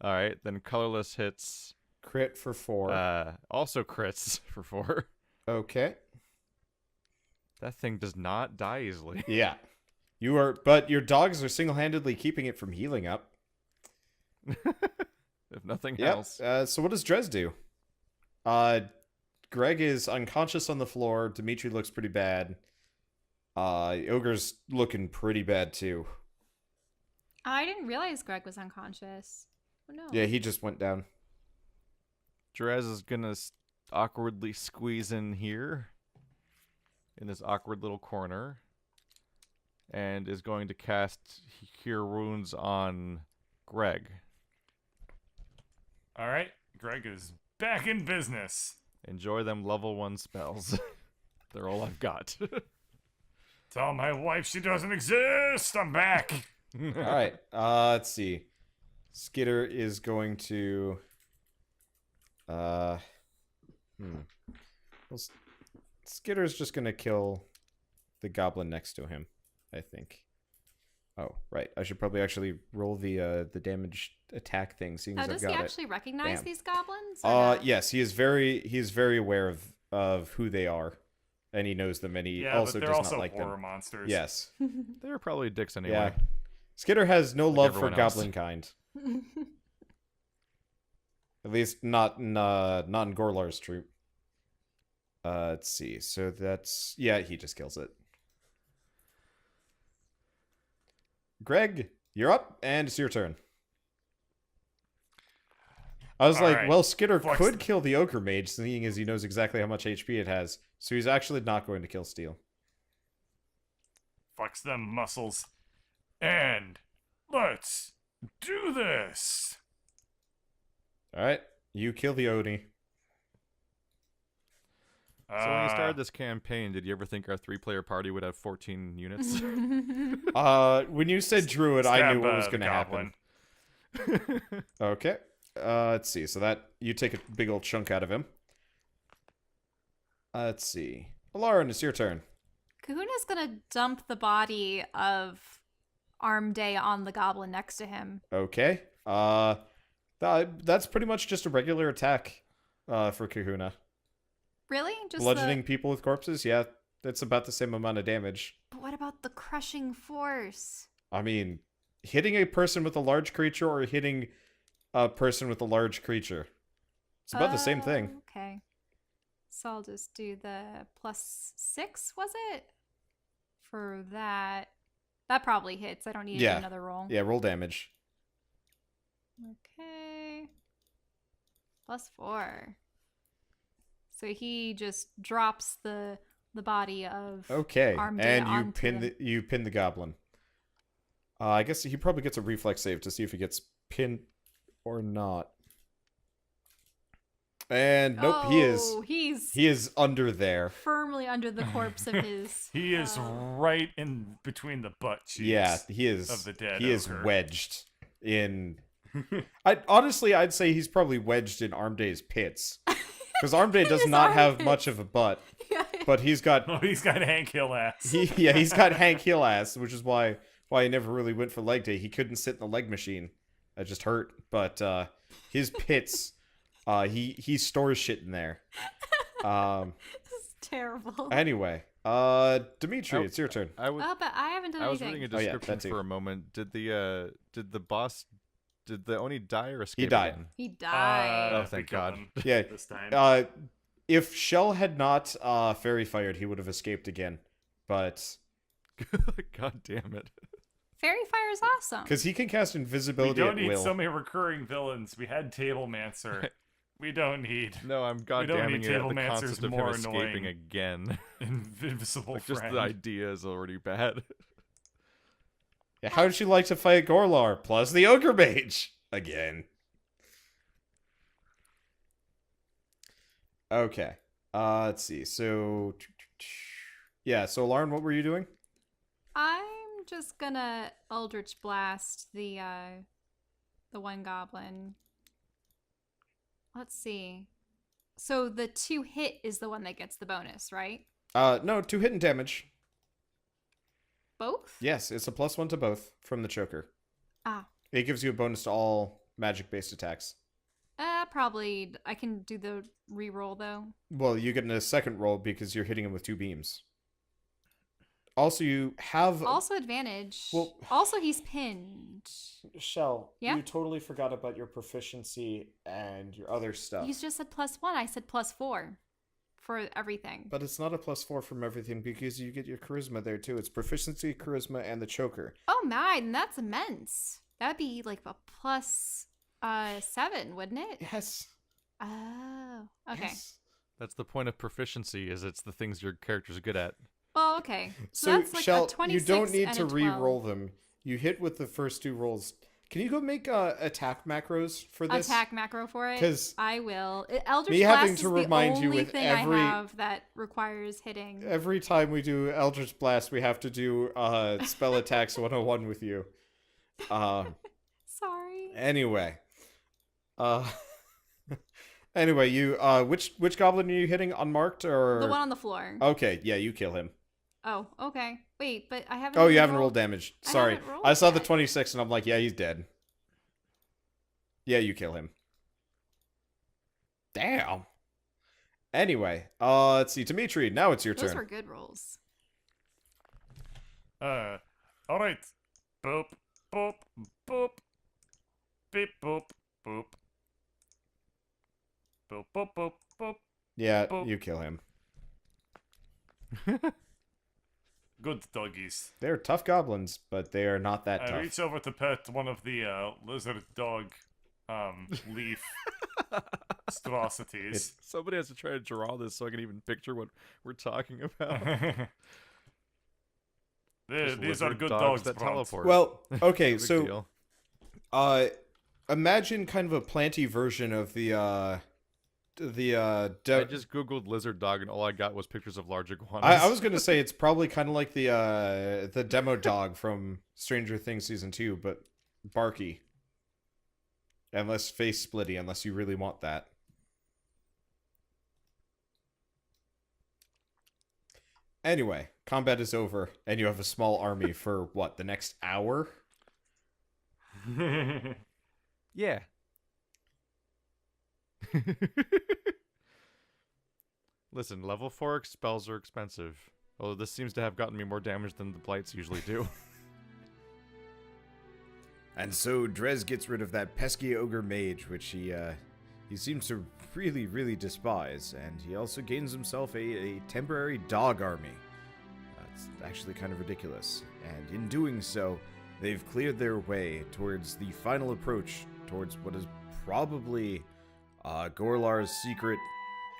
All right, then colorless hits. Crit for 4. Also crits for 4. Okay. That thing does not die easily. Yeah. But your dogs are single-handedly keeping it from healing up. If nothing Yep. else. So what does Drez do? Greg is unconscious on the floor. Dimitri looks pretty bad. Ogre's looking pretty bad too. I didn't realize Greg was unconscious. Oh no. Yeah, he just went down. Drez is gonna awkwardly squeeze in here, in this awkward little corner, and is going to cast Cure Wounds on Greg. All right, Greg is back in business. Enjoy them level 1 spells. They're all I've got. Tell my wife she doesn't exist. I'm back. All right. Let's see. Skitter is going to. Well, Skitter's just gonna kill the goblin next to him, I think. Oh, right. I should probably actually roll the damage attack thing, seeing as I've Does he got it. actually recognize Damn. these goblins? or no? Yes, he is very aware of who they are, and he knows them, and he Yeah, also but they're does also not like horror them. monsters. Yes. They're probably dicks anyway. Yeah. Skitter has no love for everyone else. goblin kind. At least not in Gorlar's troop. Let's see. So that's he just kills it. Greg, you're up, and it's your turn. I was All like, right. well, Skitter Flex could them. kill the Ogre Mage, seeing as he knows exactly how much HP it has. So he's actually not going to kill Steel. Flex them muscles. And let's do this. Alright, you kill the Oni. So when you started this campaign, did you ever think our 3-player party would have 14 units? When you said Druid, I Stab, knew what was the going to happen. goblin. Okay. Let's see. So that you take a big old chunk out of him. Let's see. Lauren, it's your turn. Kahuna's gonna dump the body of Armday on the goblin next to him. Okay. That's pretty much just a regular attack for Kahuna. Really? Just Bludgeoning people with corpses? Yeah, that's about the same amount of damage. But what about the crushing force? I mean, hitting a person with a large creature or hitting a person with a large creature. It's about the same thing. Okay. So I'll just do the +6, was it? For that. That probably hits. I don't need to Yeah. do another roll. Yeah, roll damage. Okay. +4. So he just drops the body of Okay, Armday and you onto pin him. you pin the goblin. I guess he probably gets a reflex save to see if he gets pinned or not. And nope, Oh, he is under there. firmly under the corpse of his. He is right in between the butt cheeks. Yeah, he is. Of the dead he is ogre. wedged in. I'd say he's probably wedged in Armday's pits, because Armday does his not have armpits. much of a butt, Yeah. but he's got Oh, he's got Hank Hill ass. he's got Hank Hill ass, which is why he never really went for leg day. He couldn't sit in the leg machine. That just hurt. But his pits, he stores shit in there. This is terrible. Anyway, Dimitri, Oh, it's your turn. I was Oh, but I haven't done I was anything. reading a Oh, yeah, description that too. for a moment. Did the Oni die or escape? died. again? He died. Oh, we thank killed God. him Yeah. This time. If Shell had not fairy fired, he would have escaped again. But God damn it. Fairy fire is awesome. because he can cast We invisibility don't at need will. so many recurring villains. We had Tablemancer. We don't need No, I'm don't goddamming need it at the Tablemancer's concept of him more escaping annoying. again. invisible Like, just friend. the idea is already bad. Yeah, how would you like to fight Gorlar plus the Ogre Mage again? Okay. Let's see. So, yeah. So, Lauren, what were you doing? I'm just gonna Eldritch Blast the one goblin. Let's see. So the 2 hit is the one that gets the bonus, right? No, 2 hit and damage. both? Yes, it's a +1 to both from the choker. Ah. It gives you a bonus to all magic-based attacks. Probably. I can do the reroll though. Well, you get a second roll because you're hitting him with 2 beams. Also, you have... Also advantage. Well- Also, he's pinned. Shell, Yeah? you totally forgot about your proficiency and your other stuff. You just said +1. I said +4 for everything. But it's not a +4 from everything because you get your charisma there too. It's proficiency, charisma, and the choker. Oh my, then that's immense. That'd be like a +7, wouldn't it? Yes. Oh, okay. Yes. That's the point of proficiency, is it's the things your character's good at. Oh, okay. So, that's like Shell, a 26 you don't need and to a 12. re-roll them. You hit with the first 2 rolls. Can you go make attack macros for this? Attack macro for it. 'Cause I will. Eldritch me having Blast to is remind the you only with thing every- I have that requires hitting. Every time we do Eldritch Blast, we have to do Spell Attacks 101 with you. Sorry. Anyway. Anyway, you which goblin are you hitting? Unmarked or The one on the floor. Okay, yeah, you kill him. Oh, okay. Wait, but I haven't. Oh, you even haven't rolled damage. I Sorry. haven't rolled I saw the yet. 26 and I'm like, yeah, he's dead. Yeah, you kill him. Damn. Anyway, let's see. Dimitri, now it's your Those turn. were good rolls. Alright. Boop, boop, boop. Beep, boop, boop. Boop, boop, boop, boop. Yeah, Boop. you kill him. Good doggies. They're tough goblins, but they are not that I tough. reach over to pet one of the lizard dog leaf atrocities. Somebody has to try to draw this so I can even picture what we're talking about. Just These are lizard good dogs dogs that Bront. teleport. Well, okay, Big so deal. imagine kind of a planty version of I just googled lizard dog and all I got was pictures of large iguanas. I was gonna say it's probably kind of like the demo dog from Stranger Things season 2, but barky and less face splitty, unless you really want that. Anyway, combat is over, and you have a small army for what, the next hour? Yeah. Listen, level 4 spells are expensive. Although this seems to have gotten me more damage than the blights usually do. And so Drez gets rid of that pesky ogre mage, which he seems to really, really despise, and he also gains himself a temporary dog army. That's actually kind of ridiculous. And in doing so, they've cleared their way towards the final approach towards what is probably Gorlar's secret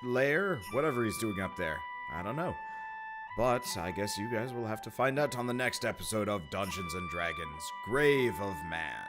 lair, whatever he's doing up there. I don't know. But I guess you guys will have to find out on the next episode of Dungeons & Dragons: Grave of Man.